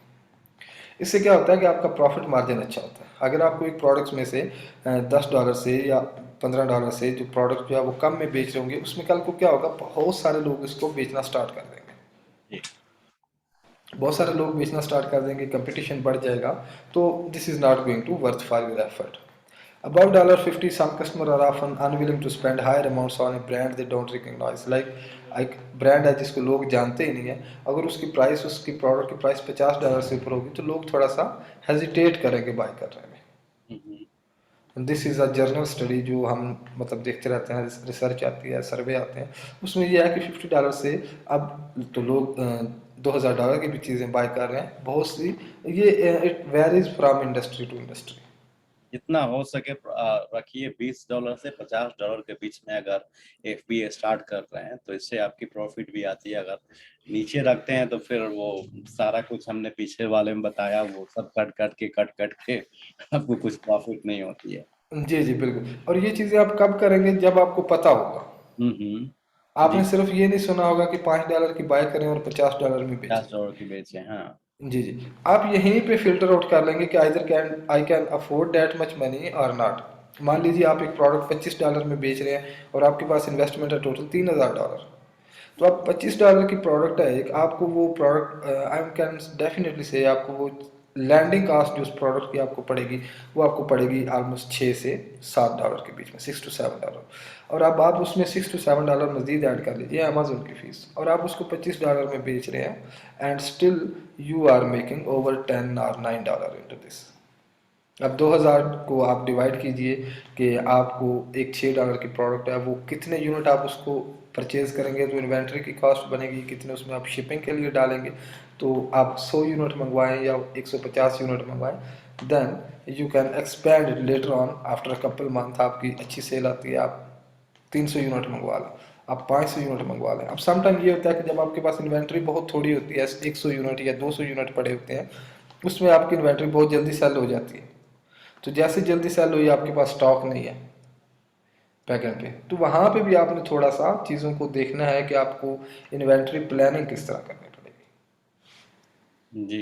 इससे क्या होता है कि आपका प्रॉफिट मार्जिन अच्छा होता है। अगर आपको एक प्रोडक्ट्स में से $10 से या $15 से जो प्रोडक्ट जो है वो कम में बेच रहे होंगे, उसमें कल को क्या होगा, बहुत सारे लोग इसको बेचना स्टार्ट कर देंगे, जी। बहुत सारे लोग बेचना स्टार्ट कर देंगे, कंपटीशन बढ़ जाएगा, तो this is not going to worth for your effort. Above $50, some customers are often unwilling to spend higher amounts on a brand they don't recognize. Like एक ब्रांड है जिसको लोग जानते ही नहीं है, अगर उसकी प्राइस, उसकी प्रोडक्ट की प्राइस $50 से ऊपर होगी, तो लोग थोड़ा सा हेजिटेट करेंगे बाय करने में। Hmm. This is a journal study जो हम मतलब देखते रहते हैं, रिसर्च आती है, सर्वे आते हैं, उसमें यह है कि $50 से अब तो लोग $2,000 की भी चीज़ें बाय कर रहे हैं बहुत सी। ये it varies from industry to industry. जितना हो सके रखिए, $20 से $50 के बीच में अगर एफबीए स्टार्ट कर रहे हैं तो इससे आपकी प्रॉफिट भी आती है। अगर नीचे रखते हैं तो फिर वो सारा कुछ हमने पीछे वाले में बताया, वो सब कट कट के आपको कुछ प्रॉफिट नहीं होती है। जी जी बिल्कुल। और ये चीज़ें आप कब करेंगे, जब आपको पता होगा। जी। आपने सिर्फ ये नहीं सुना होगा कि $5 की बाय करें और $50 में बेचें। $50 की बेचे, हाँ। जी जी। आप यहीं पे फिल्टर आउट कर लेंगे कि either can I can afford that much money और नॉट। मान लीजिए आप एक प्रोडक्ट $25 में बेच रहे हैं और आपके पास इन्वेस्टमेंट है टोटल $3,000, तो आप $25 की प्रोडक्ट है एक, आपको वो प्रोडक्ट आई कैन डेफिनेटली से आपको वो लैंडिंग कास्ट जो उस प्रोडक्ट की आपको पड़ेगी, वो आपको पड़ेगी ऑलमोस्ट $6 से $7 के बीच में, $6 to $7। और अब आप उसमें $6 to $7 मजीद ऐड कर लीजिए अमेजोन की फीस, और आप उसको $25 में बेच रहे हैं, and still you are making over 10 or 9 dollar into this. अब 2000 को आप डिवाइड कीजिए कि आपको एक $6 की प्रोडक्ट है, वो कितने यूनिट आप उसको परचेज करेंगे, तो इन्वेंट्री की कॉस्ट बनेगी कितने, उसमें आप शिपिंग के लिए डालेंगे, तो आप 100 यूनिट मंगवाएं या 150 यूनिट मंगवाएं, then you can expand it later on after couple month. आपकी अच्छी सेल आती है, आप 300 यूनिट मंगवा लें, आप 500 यूनिट मंगवा लें। अब समटाइम ये होता है कि जब आपके पास इन्वेंट्री बहुत थोड़ी होती है, 100 यूनिट या 200 यूनिट पड़े होते हैं, उसमें आपकी इन्वेंट्री बहुत जल्दी सेल हो जाती है। तो जैसे जल्दी सेल हुई, आपके पास स्टॉक नहीं है बैकएंड पे, तो वहाँ पे भी आपने थोड़ा सा चीज़ों को देखना है कि आपको इन्वेंट्री प्लानिंग किस तरह करनी जी।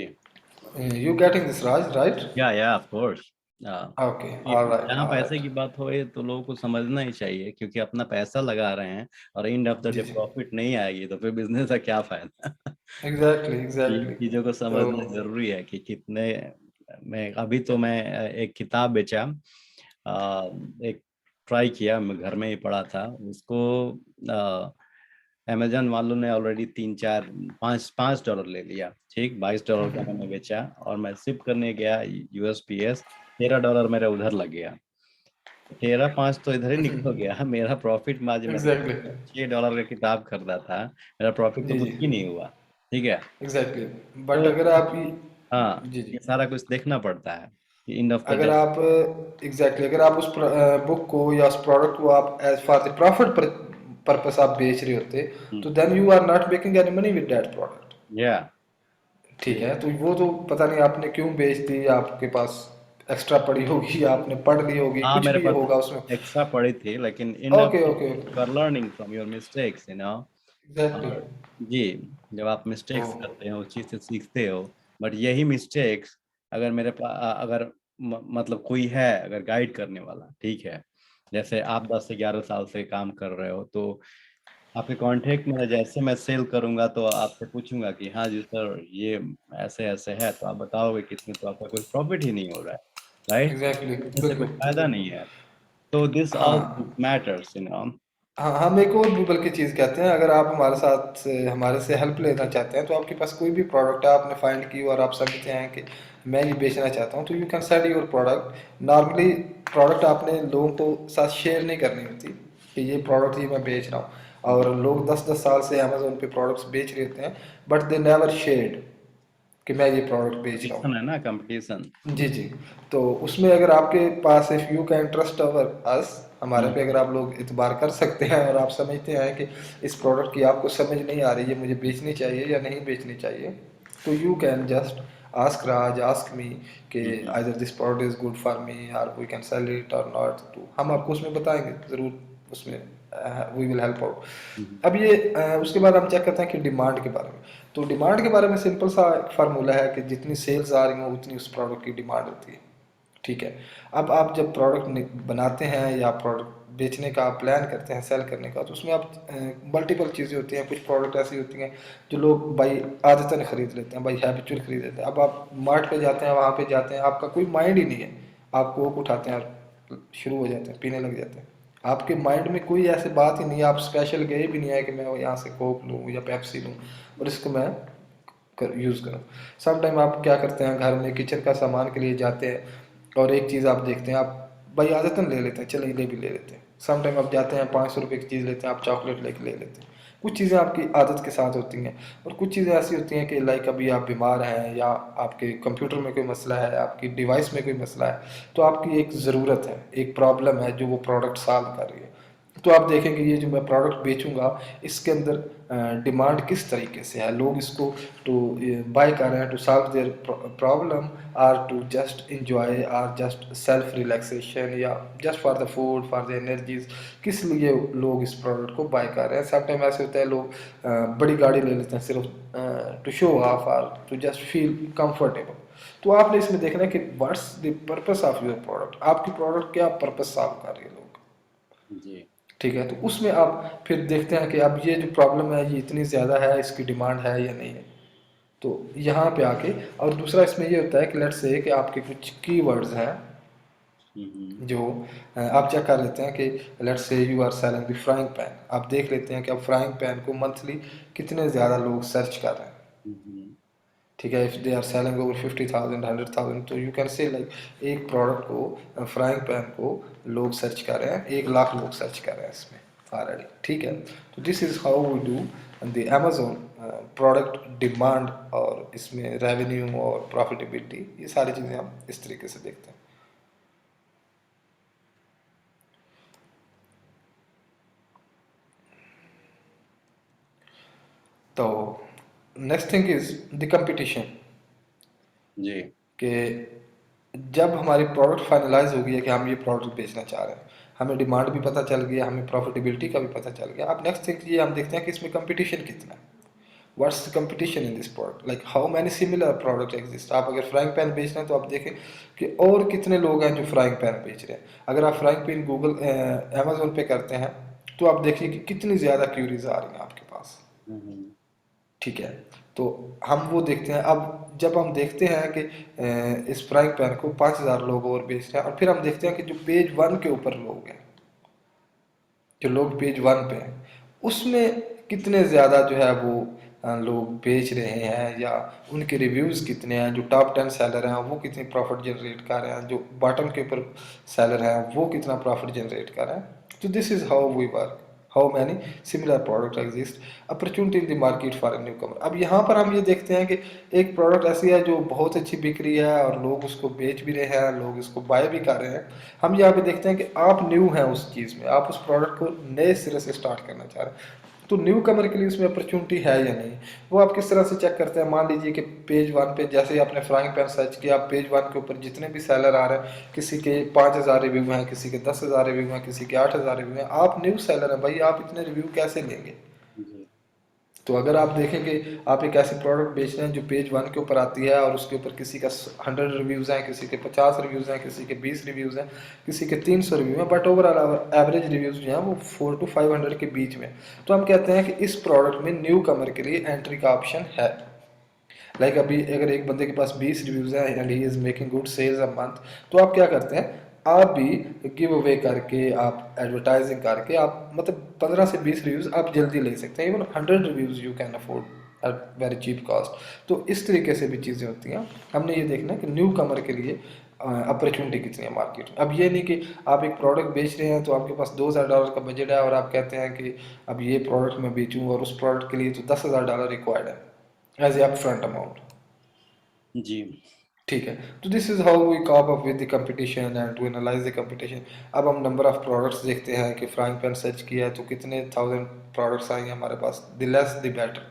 पड़ेगी। You getting this Raj right? या ऑफ कोर्स। ओके, ऑलराइट जहाँ पैसे ऑलराइट। की बात हो तो लोगों को समझना ही चाहिए, क्योंकि अपना पैसा लगा रहे हैं और एंड ऑफ द जी डे जी, प्रॉफिट नहीं आएगी तो फिर बिजनेस का क्या फायदा। एग्जैक्टली ये एग्जैक्टली। चीजों को तो समझना जरूरी है कि कितने। मैं अभी तो मैं एक किताब बेचा, एक ट्राई किया, मैं घर में ही पड़ा था उसको। अमेजन वालों ने ऑलरेडी 3 4 5 5 डॉलर ले लिया, ठीक, $22 का मैंने बेचा, और मैं शिप करने गया यूएसपीएस, $13 मेरा उधर लग गया। 13 5 तो इधर ही निकल गया मेरा प्रॉफिट। में आज मैंने एग्जैक्टली। $6 का किताब खरीदा था, मेरा प्रॉफिट तो जी कुछ जी। ही नहीं हुआ। ठीक है। एग्जैक्टली। तो बट अगर आप हाँ, जी जी, ये सारा कुछ देखना पड़ता है कि एंड ऑफ द अगर डे। आप एग्जैक्टली अगर आप उस बुक को या उस प्रोडक्ट को आप as for the profit purpose आप बेच रहे होते, तो then you are not making any money with that product. या ठीक है, तो वो तो पता नहीं आपने क्यों बेच दी, आपके पास एक्स्ट्रा पड़ी होगी, आपने पढ़ ली होगी, हाँ, कुछ मेरे भी पास होगा उसमें। एक्स्ट्रा पड़ी थी, लेकिन end of okay okay you okay. Are learning from your mistakes, exactly. और जी, जब आप ओ। मिस्टेक्स करते हो उस चीज से सीखते हो। बट यही मिस्टेक्स, अगर मेरे पास अगर मतलब कोई है अगर गाइड करने वाला, ठीक है, जैसे आप 10 से 11 साल से काम कर रहे हो, तो आपके कांटेक्ट में जैसे मैं सेल करूंगा तो आपसे पूछूंगा कि हाँ जी सर, ये ऐसे ऐसे है, तो आप बताओगे कितने, तो आपका कोई प्रॉफिट ही नहीं हो रहा है, राइट? एग्जैक्टली, इससे कोई बिल्कुल फायदा बिल्कुल। नहीं है। तो दिस ऑल हाँ मैटर्स। हाँ, हम एक और भी बल्कि चीज़ कहते हैं, अगर आप हमारे से हेल्प लेना चाहते हैं, तो आपके पास कोई भी प्रोडक्ट है आपने फाइंड की और आप समझते हैं कि मैं ये बेचना चाहता हूँ, तो you can sell your product. Normally product आपने लोगों को साथ शेयर नहीं करनी होती कि ये प्रोडक्ट ही मैं बेच रहा हूँ, और लोग 10 10 साल से अमेजोन पे प्रोडक्ट्स बेच रहे होते हैं, बट दे नेवर शेयर्ड कि मैं ये प्रोडक्ट बेच रहा कंपटीशन हूँ। है ना, कंपटीशन। जी जी। तो उसमें अगर आपके पास, इफ़ यू कैन ट्रस्ट अवर अस, हमारे पे अगर आप लोग इतबार कर सकते हैं और आप समझते हैं कि इस प्रोडक्ट की आपको समझ नहीं आ रही है, मुझे बेचनी चाहिए या नहीं बेचनी चाहिए, तो you can just ask Raj, ask me कि either this product is good for me और वी कैन सेल इट और नॉट, तो हम आपको उसमें बताएंगे ज़रूर, उसमें वी विल हेल्प आउट। अब ये उसके बाद हम चेक करते हैं कि डिमांड के बारे में। तो डिमांड के बारे में सिंपल सा एक फार्मूला है कि जितनी सेल्स आ रही हो उतनी उस प्रोडक्ट की डिमांड होती है। ठीक है। अब आप जब प्रोडक्ट बनाते हैं या प्रोडक्ट बेचने का प्लान करते हैं, सेल करने का, तो उसमें आप मल्टीपल चीज़ें होती हैं। कुछ प्रोडक्ट ऐसी होती हैं जो लोग बाई आदतन खरीद लेते हैं, बाई हैबिचुअल खरीद लेते हैं। अब आप मार्ट पे जाते हैं, वहाँ पे जाते हैं, आपका कोई माइंड ही नहीं है, आप कोक उठाते हैं और शुरू हो जाते हैं, पीने लग जाते हैं। आपके माइंड में कोई ऐसी बात ही नहीं है, आप स्पेशल गए भी नहीं है कि मैं यहाँ से कोक लूँ या पेप्सी लूँ और इसको मैं यूज़ करूँ। सम टाइम आप क्या करते हैं, घर में किचन का सामान के लिए जाते हैं और एक चीज़ आप देखते हैं, आप भाई आदतन ले लेते हैं, चलो ये भी ले लेते हैं। सम टाइम आप जाते हैं 500 रुपये की चीज़ लेते हैं, आप चॉकलेट लेके ले लेते हैं। कुछ चीज़ें आपकी आदत के साथ होती हैं, और कुछ चीज़ें ऐसी होती हैं कि लाइक अभी आप बीमार हैं या आपके कंप्यूटर में कोई मसला है, आपकी डिवाइस में कोई मसला है, तो आपकी एक ज़रूरत है, एक प्रॉब्लम है जो वो प्रोडक्ट सॉल्व कर रही है। तो आप देखेंगे ये जो मैं प्रोडक्ट बेचूंगा, इसके अंदर डिमांड किस तरीके से है, लोग इसको टू बाय कर रहे हैं to solve their problem, or to just enjoy, or just self relaxation, या just for the food, for the energies, किस लिए लोग इस प्रोडक्ट को बाय कर रहे हैं। सब टाइम ऐसे होता है लोग बड़ी गाड़ी ले लेते हैं सिर्फ टू शो ऑफ और टू जस्ट फील कंफर्टेबल। तो आपने इसमें देखना है कि what's the purpose of your product, आपकी प्रोडक्ट क्या पर्पस सॉल्व कर रही है लोग। जी। ठीक है, तो उसमें आप फिर देखते हैं कि अब ये जो प्रॉब्लम है ये इतनी ज़्यादा है, इसकी डिमांड है या नहीं है। तो यहाँ पे आके, और दूसरा इसमें ये होता है कि लेट्स से कि आपके कुछ कीवर्ड्स हैं हम्म। जो आप चेक कर लेते हैं कि let's say you are selling the frying pan, आप देख लेते हैं कि अब फ्राइंग पैन को मंथली कितने ज़्यादा लोग सर्च कर रहे हैं। हम्म। ठीक है, if they are selling over 50,000 100,000, तो यू कैन से लाइक एक प्रोडक्ट को, फ्राइंग पैन को लोग सर्च कर रहे हैं, 1 लाख लोग सर्च कर रहे हैं इसमें ऑलरेडी। ठीक है, तो this is how we do the Amazon product demand, और इसमें रेवेन्यू और प्रॉफिटेबिलिटी, ये सारी चीज़ें हम इस तरीके से देखते हैं। तो next thing is the competition, जी। कि जब हमारी प्रोडक्ट फाइनलाइज हो गई है कि हम ये प्रोडक्ट बेचना चाह रहे हैं, हमें डिमांड भी पता चल गया, हमें प्रॉफिटेबिलिटी का भी पता चल गया, अब नेक्स्ट थिंग ये हम देखते हैं कि इसमें कंपटीशन कितना है। What's the competition in this product, like how many similar product exist. आप अगर फ्राइंग पैन बेच रहे हैं तो आप देखें कि और कितने लोग हैं जो फ्राइंग पैन बेच रहे हैं। अगर आप फ्राइंग पैन गूगल अमेजोन पे करते हैं, तो आप देखिए कि कितनी ज़्यादा क्यूरीज आ रही हैं आपके पास। हम्म। ठीक है, तो हम वो देखते हैं। अब जब हम देखते हैं कि इस फ्राइंग पैन को 5,000 लोग और बेच रहे हैं, और फिर हम देखते हैं कि जो पेज 1 के ऊपर लोग हैं, जो लोग पेज 1 पे हैं, उसमें कितने ज़्यादा जो है वो लोग बेच रहे हैं, या उनके रिव्यूज़ कितने हैं, जो टॉप 10 सेलर हैं वो कितनी प्रॉफिट जनरेट कर रहे हैं, जो बॉटम के ऊपर सेलर हैं वो कितना प्रॉफिट जनरेट कर रहे हैं। तो this is how we work, how many similar product exist, opportunity in the market for a newcomer. अब यहाँ पर हम ये देखते हैं कि एक प्रोडक्ट ऐसी है जो बहुत अच्छी बिक रही है और लोग उसको बेच भी रहे हैं, लोग इसको बाय भी कर रहे हैं। हम यहाँ पे देखते हैं कि आप न्यू हैं उस चीज़ में, आप उस प्रोडक्ट को नए सिरे से स्टार्ट करना चाह रहे हैं, तो न्यू कमर के लिए उसमें अपॉर्चुनिटी है या नहीं, वो आप किस तरह से चेक करते हैं। मान लीजिए कि पेज 1 पे जैसे ही आपने फ्राइंग पैन सर्च किया, आप पेज 1 के ऊपर जितने भी सेलर आ रहे हैं, किसी के 5,000 रिव्यू हैं, किसी के 10,000 रिव्यू हैं, किसी के 8,000 रिव्यू हैं, आप न्यू सेलर हैं भाई, आप इतने रिव्यू कैसे लेंगे। जी। तो अगर आप देखें कि आप एक ऐसी प्रोडक्ट बेच रहे हैं जो पेज 1 के ऊपर आती है, और उसके ऊपर किसी का 100 रिव्यूज़ हैं, किसी के 50 रिव्यूज़ हैं, किसी के 20 रिव्यूज़ हैं, किसी के 300 रिव्यू हैं, बट ओवरऑल एवरेज रिव्यूज़ जो हैं वो 4 to 500 के बीच में, तो हम कहते हैं कि इस प्रोडक्ट में न्यू कमर के लिए एंट्री का ऑप्शन है। लाइक अभी अगर एक बंदे के पास 20 रिव्यूज़ हैं and he is making good sales a month, तो आप क्या करते हैं, आप भी गिव अवे करके, आप एडवर्टाइजिंग करके, आप मतलब 15 से 20 रिव्यूज़ आप जल्दी ले सकते हैं। Even 100 reviews you can afford at very cheap cost. तो इस तरीके से भी चीज़ें होती हैं। हमने ये देखना है कि न्यू कमर के लिए अपॉर्चुनिटी कितनी है मार्केट में। अब ये नहीं कि आप एक प्रोडक्ट बेच रहे हैं तो आपके पास $2,000 का बजट है और आप कहते हैं कि अब ये प्रोडक्ट मैं बेचूँ, और उस प्रोडक्ट के लिए तो $10,000 रिक्वायर्ड है as a upfront amount. जी। ठीक है, तो this is how we cope up with the competition and to analyze the competition. अब हम नंबर ऑफ प्रोडक्ट्स देखते हैं कि फ्राइंग पैन सर्च किया है तो कितने 1000 प्रोडक्ट्स आएंगे हमारे पास, the less the better.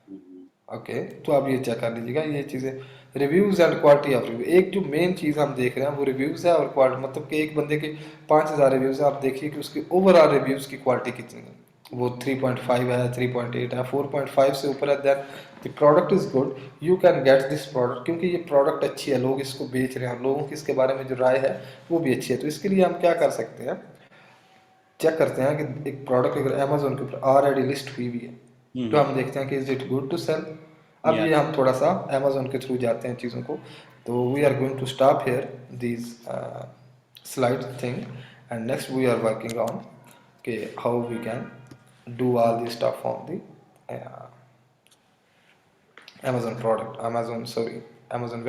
Hmm. Okay, तो आप ये चेक कर लीजिएगा ये चीज़ें। Reviews and quality of review, एक जो मेन चीज़ हम देख रहे हैं वो रिव्यूज़ है और क्वालिटी, मतलब कि एक बंदे के 5,000 रिव्यूज़ है, आप देखिए कि उसके ओवरऑल रिव्यूज़ की क्वालिटी कितनी है। वो 3.5 है, 3.8 है, 4.5 से ऊपर है, then the product is good, you can get this product, क्योंकि ये प्रोडक्ट अच्छी है, लोग इसको बेच रहे हैं, लोगों की इसके बारे में जो राय है वो भी अच्छी है। तो इसके लिए हम क्या कर सकते हैं, चेक करते हैं कि एक प्रोडक्ट अगर अमेजोन के ऊपर ऑलरेडी लिस्ट हुई हुई है, तो हम देखते हैं कि is it good to sell. अब या। ये हम थोड़ा सा अमेजोन के थ्रू जाते हैं चीज़ों को। तो we are going to stop here these slide thing, and next we are working on के how we can do all this stuff on the Amazon product, Amazon, sorry, Amazon